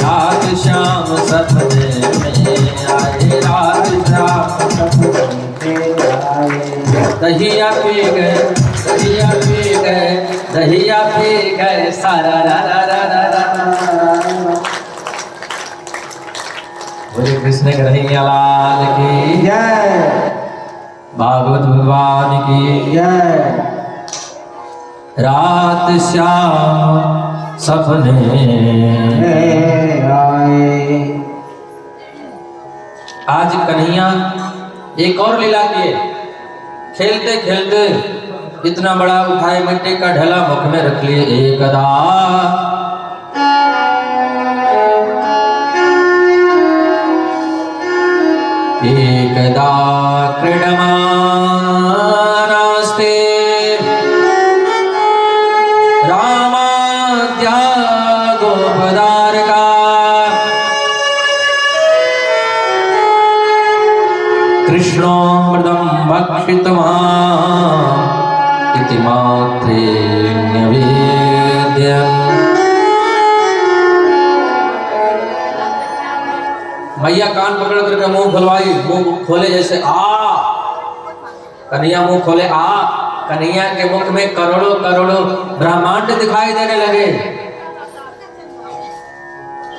Speaker 1: रात श्याम सपने में आए, रात श्याम सपने में आए। दहिया पी गए, दहिया पी गए, दहिया पी गए, सारा रा रा रा रा रा। बोले कृष्ण कन्हैया लाल की
Speaker 2: जय,
Speaker 1: भागवत भगवान की
Speaker 2: जय।
Speaker 1: रात श्याम सपने
Speaker 2: आए।
Speaker 1: आज कन्हैया एक और लीला किए। खेलते खेलते इतना बड़ा उठाए मिट्टी का ढला मुख में रख लिए। एकदा एकदा क्रीडमानास्ते रामाद्या गोपदारका कृष्णो मृदं भक्षितवान् इति मात्रे न्यवेद्यम्। मैया कान पकड़ करके मुंह खुलवाई, मुंह खोले जैसे आ। कन्हैया मुंह खोले आ। कन्हैया के मुख में करोड़ों करोड़ों ब्रह्मांड दिखाई देने लगे।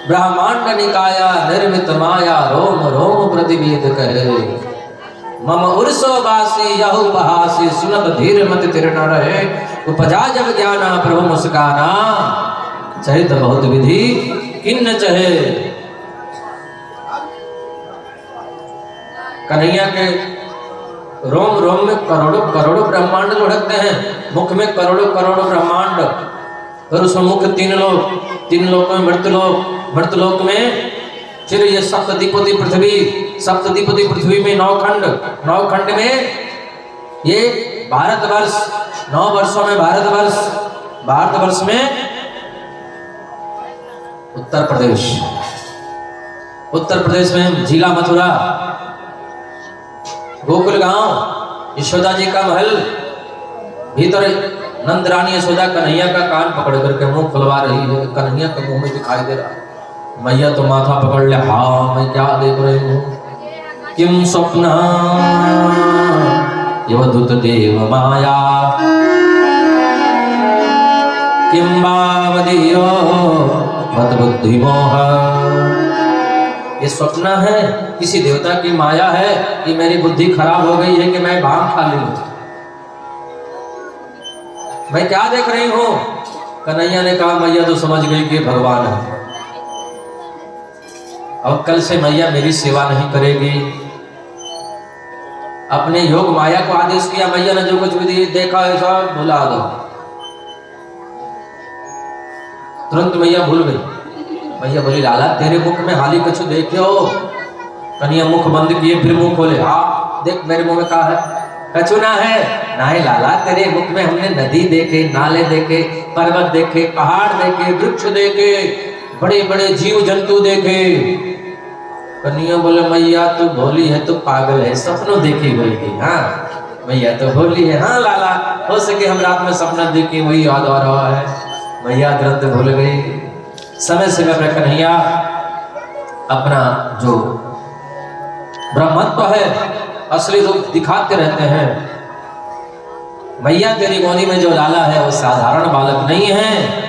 Speaker 1: ब्रह्मांड निकाया निर्मित माया रोम रोम प्रतिवेद करे। मम उर्सो बासी यहु बहासी सुनत धीर मत तिर न रहे। उपजा जब ज्ञाना प्रभु मुस्काना चहित बहुत विधि किन्न चहे। कन्हैया के रोम रोम में करोड़ों करोड़ों ब्रह्मांड लुढ़कते हैं। मुख में करोड़ों करोड़ों ब्रह्मांड। फिर उसमें मुख्य तीन लोक में मृतलोक में फिर ये सप्तद्वीपति पृथ्वी, सप्तद्वीपति पृथ्वी में 9 खंड, 9 खंड में ये भारतवर्ष, 9 वर्षों में भारतवर्ष, भारतवर्ष में उत्तर प्रदेश में जिला मथुरा, गोकुल गांव, यशोदा जी का महल, भीतर नंद रानी यशोदा कन्हैया का कान पकड़ करके मुंह खुलवा रही है। कन्हैया के मुंह में दिखाई दे रहा है। मैया तो माथा पकड़ ले, हाँ मैं क्या देख रही हूँ। किम स्वप्न यवदूत देव माया किम बावदियो मत बुद्धि मोह। ये स्वप्न है, किसी देवता की माया है कि मेरी बुद्धि खराब हो गई है कि मैं भांग खा ली हूं। मैं क्या देख रही हूं? कन्हैया ने कहा मैया तो समझ गई कि भगवान है। अब कल से मैया मेरी सेवा नहीं करेगी। अपने योग माया को आदेश किया, मैया ने जो कुछ भी देखा है सब भुला दो। तुरंत मैया भूल गई। मैया बोली लाला तेरे मुख में हाली कछु देखे हो? कन्हैया मुख बंद किए फिर मुंह खोले, हाँ देख मेरे मुंह में कहा है? कछु ना है। ना है लाला, तेरे मुख में हमने नदी देखे, नाले देखे, पर्वत देखे, पहाड़ देखे, वृक्ष देखे, बड़े बड़े जीव जंतु देखे। कन्हैया बोले मैया तू भोली है, तू पागल है, सपनों देखी होगी। हाँ मैया तो भोली है। हाँ लाला हो सके हम रात में सपना देखे वही याद आ रहा है। मैया तुरंत भूल गई। समय समय पर कन्हैया अपना जो ब्रह्मत्व है असली रूप दिखाते रहते हैं। मैया तेरी गोदी में जो लाला है वो साधारण बालक नहीं है।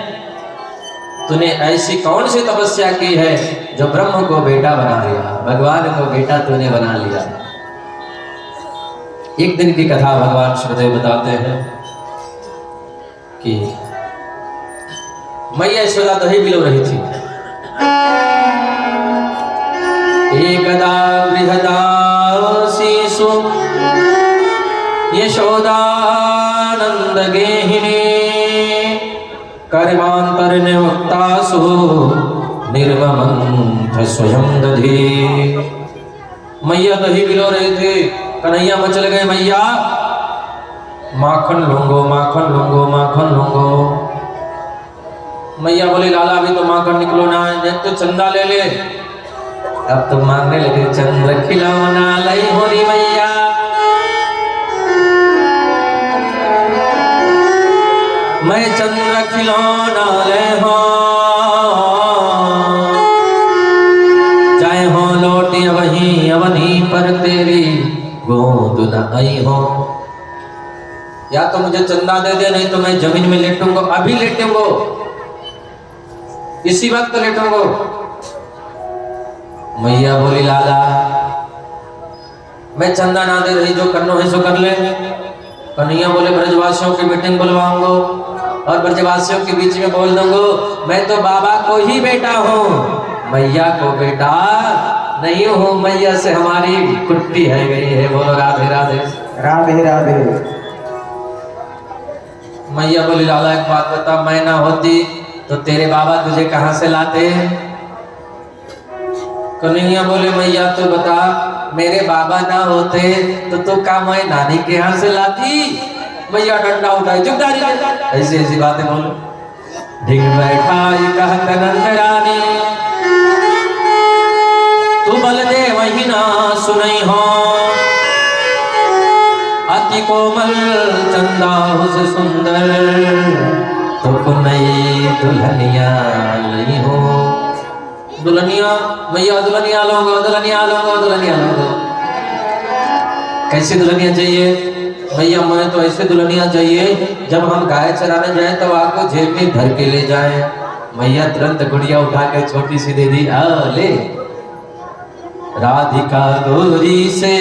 Speaker 1: तूने ऐसी कौन सी तपस्या की है जो ब्रह्म को बेटा बना लिया, भगवान को बेटा तूने बना लिया। एक दिन की कथा भगवान श्रीदेव बताते हैं कि मैया यशोदा दही बिलो रही थी। एकदा बृहदासीसु यशोदानंद गेहिनी कर्मांतर निवक्तासु निर्ममंथ स्वयं दधे। मैया दही पिलो रहे थे, कन्हैया मचल गए मैया माखन लूंगो माखन लूंगो माखन लूंगो। मैया बोले लाला अभी तो माखन निकलो ना, जब तो चंदा ले ले। अब तो मांगने लगे चंद्र खिलौना लई होरी मैया। मैं चंद्र खिलौना ले हो, चाहे हो लौटी वही अवनी पर तेरी गोद न आई हो। या तो मुझे चंदा दे दे, नहीं तो मैं जमीन में लेटूंगा, अभी लेटूंगा, इसी वक्त लेटूंगा। मैया बोली लाला मैं चंदा ना दे रही, जो करना है सो कर ले। कन्हैया बोले ब्रजवासियों की मीटिंग बुलवाऊंगा और ब्रजवासियों के बीच में बोल दूंगा मैं तो बाबा को ही बेटा हूँ, मैया को बेटा नहीं हूँ। मैया से हमारी कुट्टी है गई है। बोलो राधे राधे
Speaker 2: राधे राधे।
Speaker 1: मैया बोली लाला एक बात बता, मैं ना होती तो तेरे बाबा तुझे कहां से लाते? कन्हैया बोले मैया तो बता, मेरे बाबा ना होते तो तू का मैं नानी के यहाँ से लाती? मैया डंडा उठाई चुप जा, ऐसी ऐसी बातें बोलो। ढिग बैठाई कहत नंद रानी, तू बल दे वही ना सुनई हो। अति कोमल चंदा हुस सुंदर, तो नई दुल्हनिया नहीं हो। दुल्हनिया मैया दुल्हनिया लोगो दुल्हनिया लोगो दुल्हनिया लोगो। कैसी दुल्हनिया चाहिए भैया? मैं तो ऐसे दुल्हनिया चाहिए जब हम गाय चराने जाए तो आपको जेब में धर के ले जाए। मैया तुरंत गुड़िया उठा के छोटी सी दे दी। आ ले राधिका गोरी से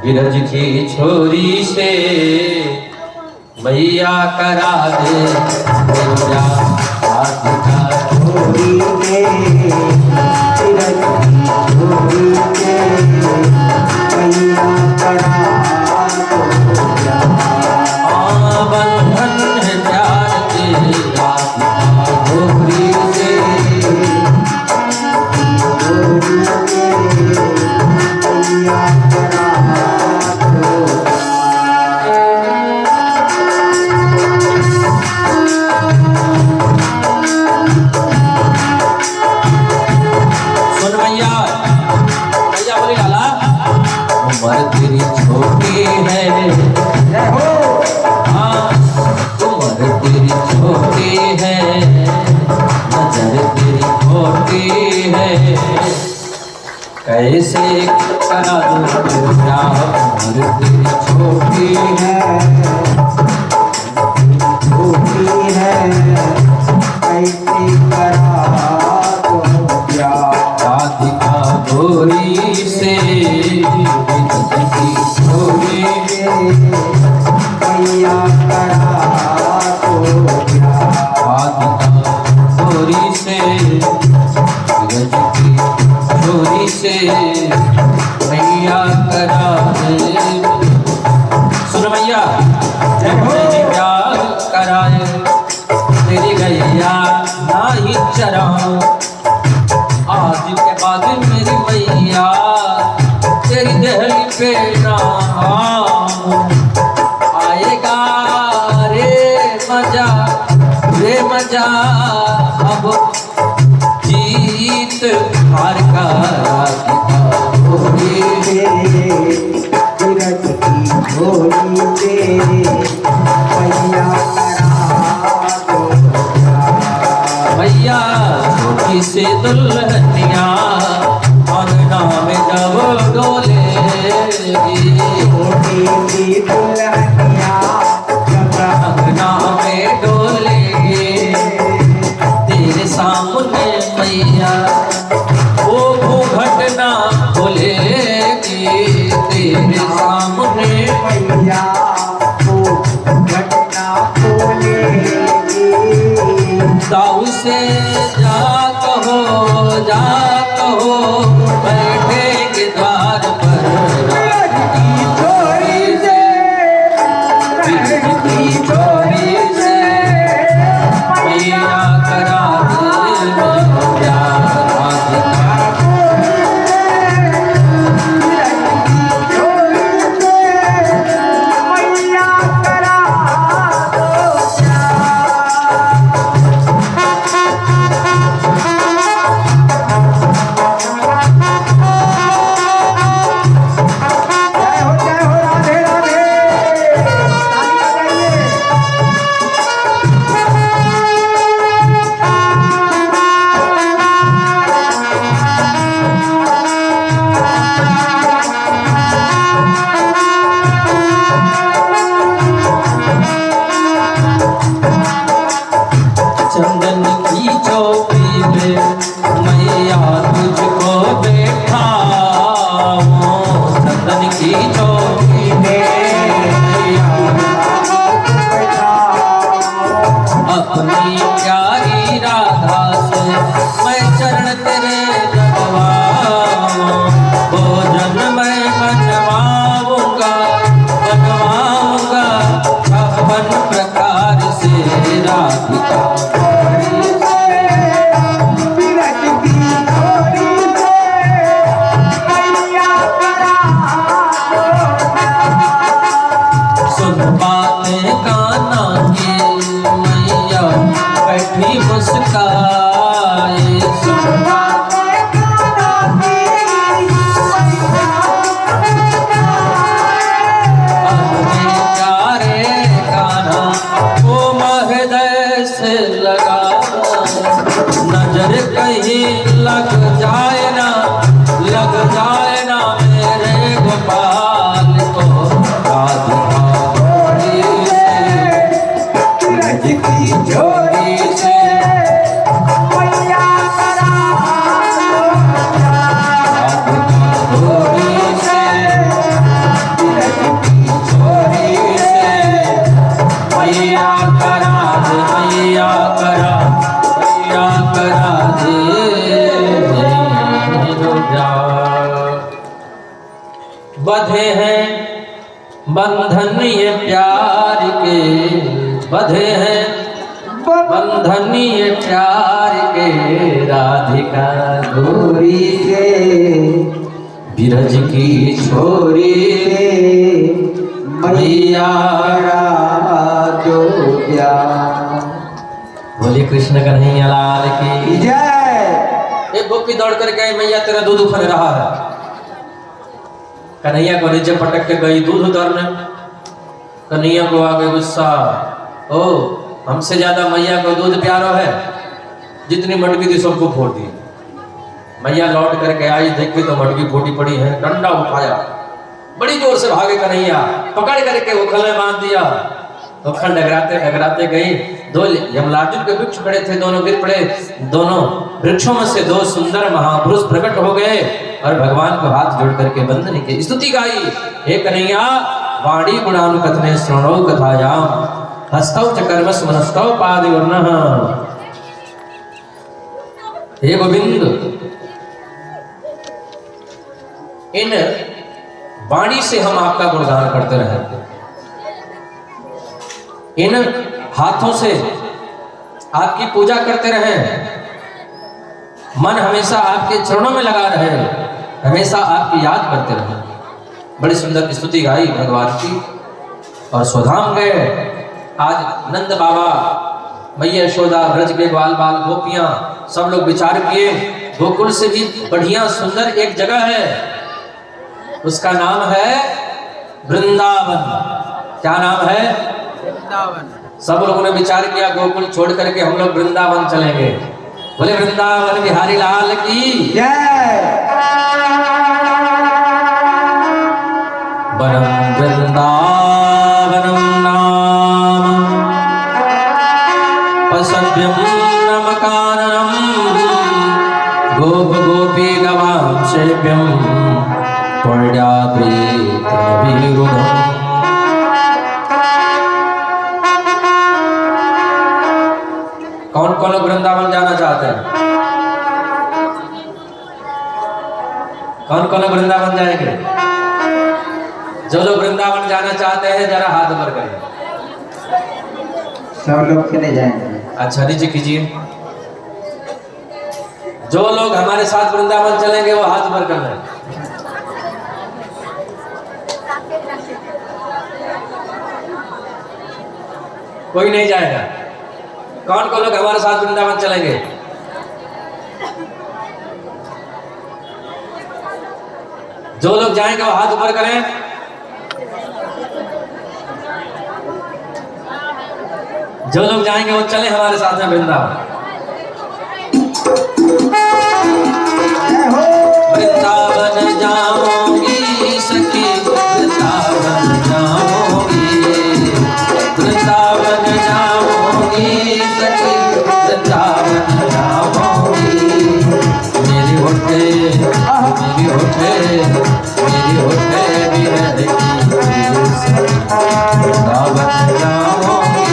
Speaker 1: गिरज की छोरी से मैया करा दे मेरा राधिका
Speaker 2: गोरी के गिरज की छोरी के मैया करा दो प्यार।
Speaker 1: बंधन है प्यार के राधिका गोरी से,
Speaker 2: गोरी के मैया करा दो।
Speaker 1: सुन मैया, मैया बोली लाला उम्र तेरी छोटी है,
Speaker 2: जय हो।
Speaker 1: हाँ उम्र तेरी छोटी है, नजर तेरी खोटी है, कैसे करा दूं प्यार? उम्र तेरी छोटी है,
Speaker 2: छोटी है कैसे करा दो प्यार।
Speaker 1: राधिका गोरी से गोरी
Speaker 2: मैया करा दो प्यार।
Speaker 1: राधिका गोरी से गिरज की छोरी से मैया करा दे। सुन मैया तेरी प्यार कराए, तेरी गैया ना ही चराऊं, आज के बाद मेरी मैया तेरी दहली पे ना आऊं। आएगा रे मजा अब जीत हार का राधिका गोरी
Speaker 2: गिरज की छोरी से मैया करा दो प्यार।
Speaker 1: मैया छोटी से दुल्हनिया अंगना में जब डोलेगी,
Speaker 2: छोटी सी दुल्हनिया जब
Speaker 1: अंगना में डोलेगी, तेरे सामने मैया वो घूंघट ना खोलेगी, तेरे सामने
Speaker 2: मैया को घटना खोलेगी।
Speaker 1: दाऊ से जा कहो बैठेंगे द्वार पर
Speaker 2: छोरी से
Speaker 1: छोरी बंधन ये प्यार के बधे हैं, बंधन ये प्यार के राधिका
Speaker 2: गोरी के
Speaker 1: बिरज की छोरी
Speaker 2: मैया जो प्यार।
Speaker 1: बोले कृष्ण कन्हैया लाल की
Speaker 2: जय।
Speaker 1: एक गोपी दौड़ कर गए, मैया तेरा दूध उफन रहा है। कन्हैया को नीचे पटक के गई दूध उतारने। कन्हैया को आ गए गुस्सा, ओ हमसे ज्यादा मैया को दूध प्यारो है, जितनी मटकी थी सबको फोड़ दी। मैया लौट करके आई, देखी तो मटकी फूटी पड़ी है। डंडा उठाया, बड़ी जोर से भागे कन्हैया, पकड़ करके उखल में बांध दिया। उखल डगराते डगराते गई। दो यमलार्जुन के वृक्ष खड़े थे, दोनों गिर पड़े। दोनों वृक्षों में से दो सुंदर महापुरुष प्रकट हो गए और भगवान को हाथ जोड़ करके वंदन की स्तुति गाई। हे कन्हैया वाणी गुणानु कथने श्रवणौ कथायाम हस्तौ च कर्मस मनस्तौ पादिवर्णः। हे गोविंद, इन वाणी से हम आपका गुणगान करते रहे, इन हाथों से आपकी पूजा करते रहे, मन हमेशा आपके चरणों में लगा रहे, हमेशा आपकी याद करते रहे। बड़ी सुंदर स्तुति गाई भगवान की और स्वधाम गए। आज नंद बाबा, मैया यशोदा, ब्रज के बाल बाल गोपियां सब लोग विचार किए, गोकुल से भी बढ़िया सुंदर एक जगह है, उसका नाम है वृंदावन। क्या नाम है? वृंदावन। सब लोगों ने विचार किया, गोकुल छोड़ करके हम लोग वृंदावन चलेंगे। बोले वृंदावन बिहारी लाल की
Speaker 2: जय।
Speaker 1: वरम वृंदावनम नाम पसव्यम नमकाननम गोप गोपी गवां सेव्यम पुण्याद्रितविरुद्धम्। कौन कौन लोग वृंदावन जाना चाहते हैं? कौन कौन लोग वृंदावन जाएंगे? जो लोग वृंदावन जाना चाहते हैं जरा हाथ ऊपर करें।
Speaker 2: सब लोग चले जाएंगे।
Speaker 1: अच्छा नीचे कीजिए। जो लोग हमारे साथ वृंदावन चलेंगे वो हाथ ऊपर करना है। कोई नहीं जाएगा। कौन कौन लोग हमारे साथ वृंदावन चलेंगे? जो लोग जाएंगे वो हाथ ऊपर करें। जो लोग जाएंगे वो चले हमारे साथ में वृंदावन। वृंदावन जाऊंगी सखी, वृंदावन जाऊंगी, वृंदावन जाऊंगी सखी, वृंदावन जाऊंगी। मेरी होठे मेरी होठे मेरी होठे भी रहेगी, वृंदावन जाऊंगी।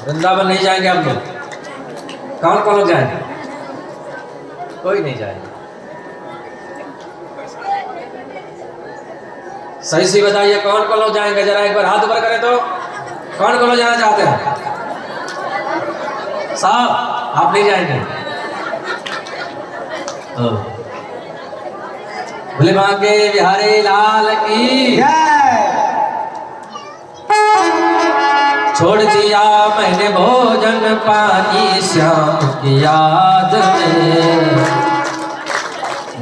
Speaker 1: वृंदावन नहीं जाएंगे हम लोग। कौन कौन लोग जाएंगे? कोई नहीं जाएगा। सही से बताइए कौन कौन लोग जाएंगे, जरा एक बार हाथ ऊपर करें तो। कौन कौन लोग जाना चाहते हैं? साहब आप नहीं जाएंगे? भोले बांके बिहारी लाल की
Speaker 2: जय।
Speaker 1: छोड़ दिया मैंने भोजन पानी श्याम की याद में,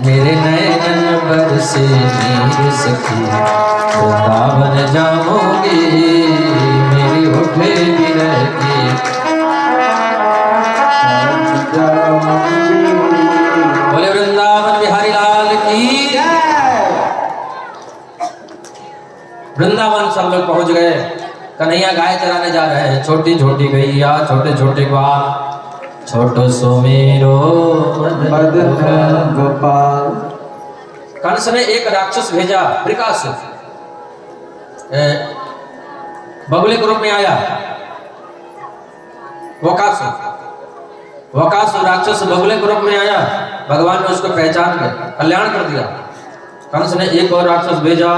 Speaker 1: मेरे नैनन बरसे नीर सखी, वृंदावन जाऊंगी, मेरी होठे भी रहेगी। बोले वृंदावन बिहारी लाल की
Speaker 2: जय।
Speaker 1: वृंदावन सब लोग पहुंच गए। कन्हैया गाय चराने जा रहे हैं। छोटी छोटी गैया छोटे छोटे ग्वाल, छोटो सो मेरो
Speaker 2: मदन गोपाल।
Speaker 1: कंस ने एक राक्षस भेजा, वृकासुर बगुले के रूप में आया। वकासुर राक्षस बगुले के रूप में आया, भगवान ने उसको पहचान के कल्याण कर दिया। कंस ने एक और राक्षस भेजा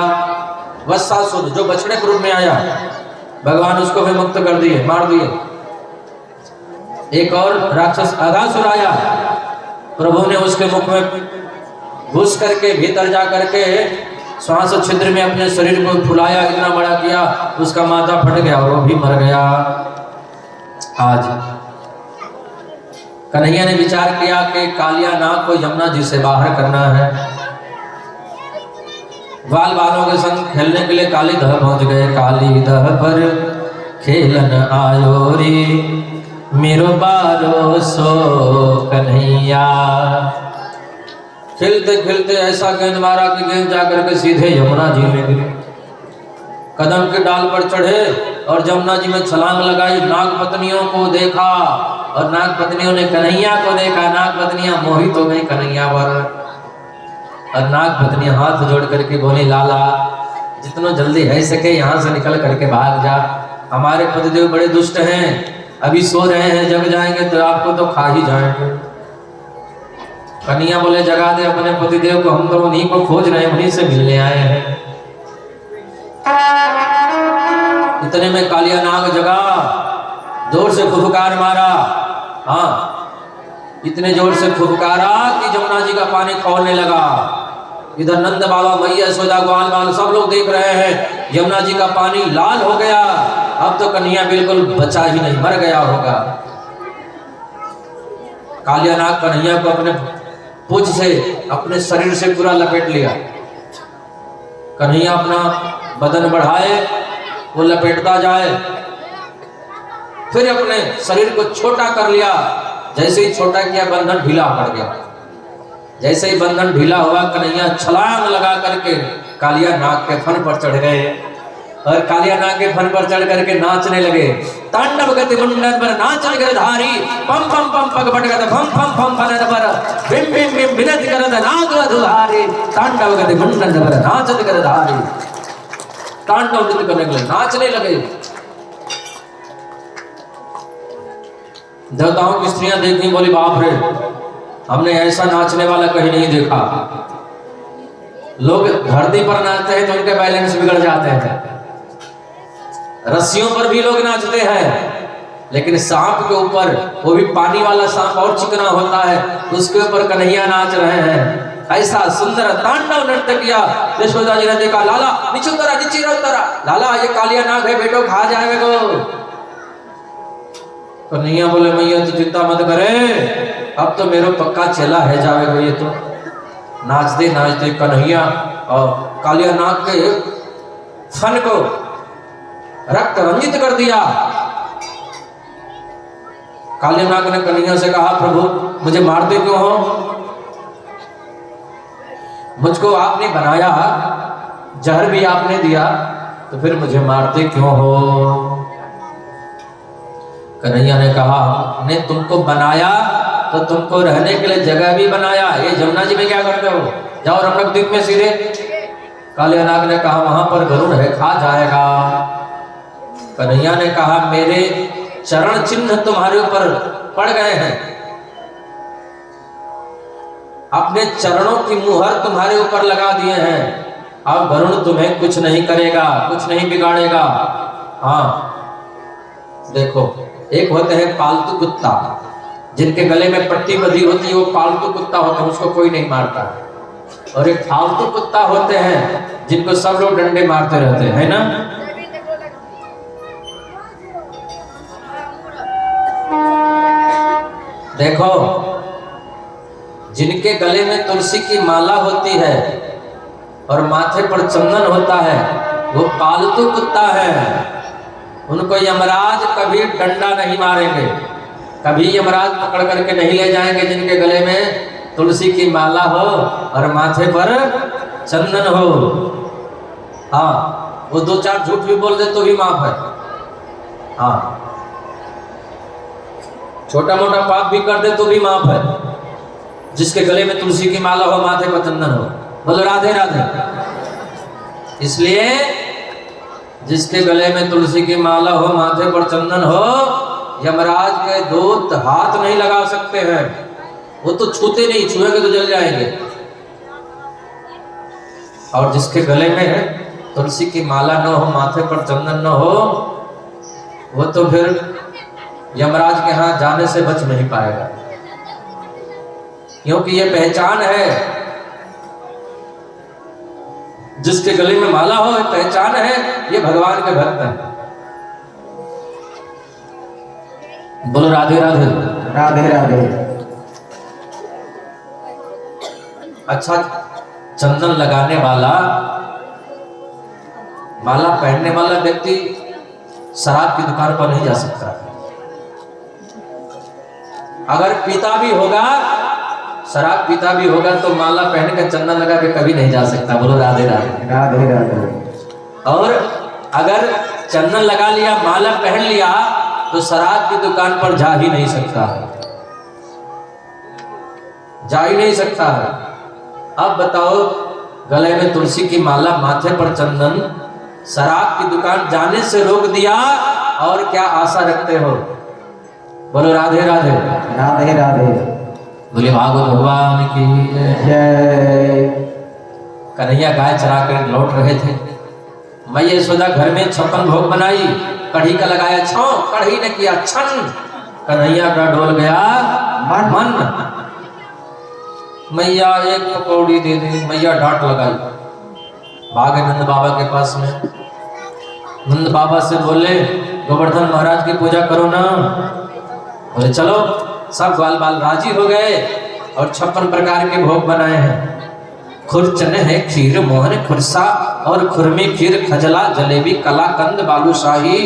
Speaker 1: वत्सासुर, जो बछड़े के रूप में आया, भगवान उसको भी मुक्त कर दिए, मार दिए। एक और राक्षस अघासुर आया, प्रभु ने उसके मुख में घुस करके भीतर जा करके श्वास छिद्र में अपने शरीर को फुलाया, इतना बड़ा किया, उसका माथा फट गया और वो भी मर गया। आज कन्हैया ने विचार किया कि कालिया नाग को यमुना जी से बाहर करना है। बाल बालों के संग खेलने के लिए काली दह पहुंच गए। काली दह पर खेलन आयो रे, मेरो बारो सो कन्हैया। खेलते खेलते ऐसा गेंद मारा कि गेंद जाकर के सीधे यमुना जी में गिरी। कदम के डाल पर चढ़े और यमुना जी में छलांग लगाई। नाग पत्नियों को देखा और नाग पत्नियों ने कन्हैया को देखा। नाग पत्नियां मोहित हो गई कन्हैया पर, और नाग पत्नियां हाथ जोड़ करके बोली, लाला जितना जल्दी है सके यहाँ से निकल करके भाग जा, हमारे पतिदेव बड़े दुष्ट हैं, अभी सो रहे हैं, जग जाएंगे तो आपको तो खा ही जाएंगे। कन्हैया बोले, जगा दे अपने पतिदेव को, हम तो उन्हीं को खोज रहे हैं, उन्हीं से मिलने आए हैं। इतने में कालिया नाग जगा, जोर से फुफकार मारा। हाँ, इतने जोर से फुफकारा कि जमुना जी का पानी खौलने लगा। इधर नंद बाबा, मैया यशोदा, ग्वाल बाल सब लोग देख रहे हैं, यमुना जी का पानी लाल हो गया। अब तो कन्हैया बिल्कुल बचा ही नहीं, मर गया होगा। कालिया नाग कन्हैया को अपने पूंछ से, अपने शरीर से पूरा लपेट लिया। कन्हैया अपना बदन बढ़ाए, वो लपेटता जाए, फिर अपने शरीर को छोटा कर लिया। जैसे ही छोटा किया, बंधन ढीला पड़ गया। जैसे ही बंधन ढीला हुआ, कन्हैया छलांग लगा करके कालिया नाग के फन पर चढ़ गए और कालिया नाग के फन पर चढ़ करके नाचने लगे। तांडव गति मुंडन पर नाचन गिरधारी, पम पम पम पग पटगत फम फम फम फनन पर बिम बिम बिम बिनत करत नाग दुधारी। तांडव गति मुंडन पर नाचन गिरधारी, तांडव नृत्य करने लगे, नाचने लगे। देवताओं की स्त्रियां देखी, बोली, बाप रे, हमने ऐसा नाचने वाला कहीं नहीं देखा। लोग धरती पर नाचते हैं तो उनके बैलेंस बिगड़ जाते हैं, रस्सियों पर भी लोग नाचते हैं, लेकिन सांप के ऊपर, वो भी पानी वाला सांप और चिकना होता है, उसके ऊपर कन्हैया नाच रहे हैं। ऐसा सुंदर तांडव नृत्य किया। यशोदा जी ने देखा, लाला नीचे उतरा, नीचे उतरा, लाला ये कालिया नाग है, बेटो खा जाएगा को। कन्हैया बोले, मैया तू चिंता मत करे, अब तो मेरा पक्का चेला है जाएगा। ये तो नाचते नाचते कन्हैया और कालिया नाग के फन को रक्त रंजित कर दिया। कालिया नाग ने कन्हैया से कहा, प्रभु मुझे मारते क्यों हो? मुझको आपने बनाया, जहर भी आपने दिया, तो फिर मुझे मारते क्यों हो? कन्हैया ने कहा, ने तुमको बनाया तो तुमको रहने के लिए जगह भी बनाया, ये जमुना जी में क्या करते हो? जाओ रमणक द्वीप में सीधे। कालिया नाग ने कहा, वहां पर गरुड़ है, खा जाएगा। कन्हैया ने कहा, मेरे चरण चिन्ह तुम्हारे ऊपर पड़ गए हैं, अपने चरणों की मुहर तुम्हारे ऊपर लगा दिए हैं, अब गरुड़ तुम्हें कुछ नहीं करेगा, कुछ नहीं बिगाड़ेगा। हाँ देखो, एक होते हैं पालतू कुत्ता, जिनके गले में पट्टी बंधी होती है, वो पालतू कुत्ता होता है, उसको कोई नहीं मारता। और एक फालतू कुत्ता होते हैं जिनको सब लोग डंडे मारते रहते हैं, है ना? देखो, जिनके गले में तुलसी की माला होती है और माथे पर चंदन होता है, वो पालतू कुत्ता है। उनको यमराज कभी डंडा नहीं मारेंगे, कभी यमराज पकड़ करके नहीं ले जाएंगे जिनके गले में तुलसी की माला हो और माथे पर चंदन हो। हाँ, वो दो चार झूठ भी बोल दे तो भी माफ है। हाँ, छोटा मोटा पाप भी कर दे तो भी माफ है, जिसके गले में तुलसी की माला हो, माथे पर चंदन हो। बोलो राधे राधे। इसलिए जिसके गले में तुलसी की माला हो, माथे पर चंदन हो, यमराज के दूत हाथ नहीं लगा सकते हैं, वो तो छूते नहीं, छुएंगे तो जल जाएंगे। और जिसके गले में तुलसी की माला न हो, माथे पर चंदन न हो, वो तो फिर यमराज के यहाँ जाने से बच नहीं पाएगा, क्योंकि ये पहचान है। जिसके गले में माला हो, पहचान है ये भगवान के भक्त हैं। बोलो राधे राधे।
Speaker 2: राधे राधे।
Speaker 1: अच्छा, चंदन लगाने वाला, माला पहनने वाला व्यक्ति शराब की दुकान पर नहीं जा सकता। अगर पीता भी होगा, शराब पीता भी होगा, तो माला पहन के चंदन लगा के कभी नहीं जा सकता। बोलो राधे राधे।
Speaker 2: राधे राधे।
Speaker 1: और अगर चंदन लगा लिया, माला पहन लिया, तो शराब की दुकान पर जा ही नहीं सकता है, जा ही नहीं सकता है। अब बताओ, गले में तुलसी की माला, माथे पर चंदन, शराब की दुकान जाने से रोक दिया, और क्या आशा रखते हो? बोलो राधे राधे।
Speaker 2: राधे राधे।
Speaker 1: बोले भागवत भगवान की
Speaker 2: जय।
Speaker 1: कन्हैया गाय चरा कर लौट रहे थे। मैया यशोदा घर में 56 भोग बनाई, कढ़ी का लगाया छांव, कढ़ी ने किया छन, कन्हैया का डोल गया मन। मैया एक पकौड़ी दे दी, मैया डांट लगाई। भागे नंद बाबा के पास में, नंद बाबा से बोले गोवर्धन महाराज की पूजा करो ना। बोले चलो। सब ग्वाल बाल राजी हो गए और 56 प्रकार के भोग बनाए हैं। खुरचन है, खीर मोहन, खुरसा और खुरमी, खीर, खजला, जलेबी, कलाकंद, बालूशाही,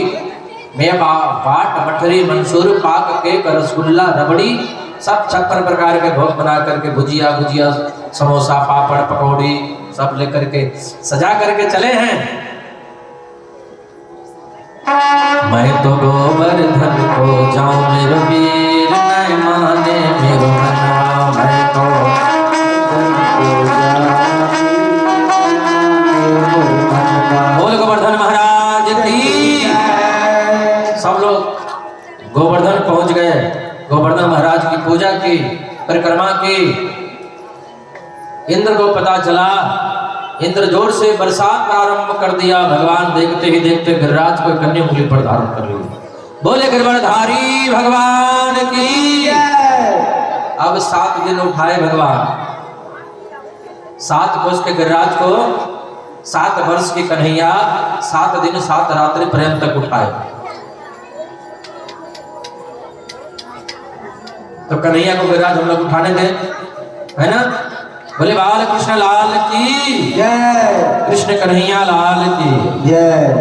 Speaker 1: मेवा, बाट, मठरी, मंसूर, पाक, केक, रसगुल्ला, रबड़ी, सब 56 प्रकार के भोग बना करके, भुजिया भुजिया, समोसा, पापड़, पकौड़ी सब लेकर के सजा करके चले हैं। मैं तो गोवर्धन को जाऊं मेरो वीर, नहीं माने मेरो मनवा। मैं तो बोल गोवर्धन महाराज की। सब लोग गोवर्धन पहुंच गए, गोवर्धन महाराज की पूजा की, परिक्रमा की। इंद्र को पता चला, इंद्र जोर से बरसात प्रारंभ कर दिया। भगवान देखते ही देखते गिरिराज को कन्या उंगली पर धारण कर ली। बोले गिरवरधारी भगवान की। अब 7 दिन उठाए भगवान, 7 कोस के गिरिराज को, 7 वर्ष की कन्हैया 7 दिन 7 रात्रि पर्यंत तक उठाए। तो कन्हैया को गिरिराज हम लोग उठाने थे, है ना? बोले बाल कृष्ण लाल की जय, कृष्ण कन्हैया लाल की जय।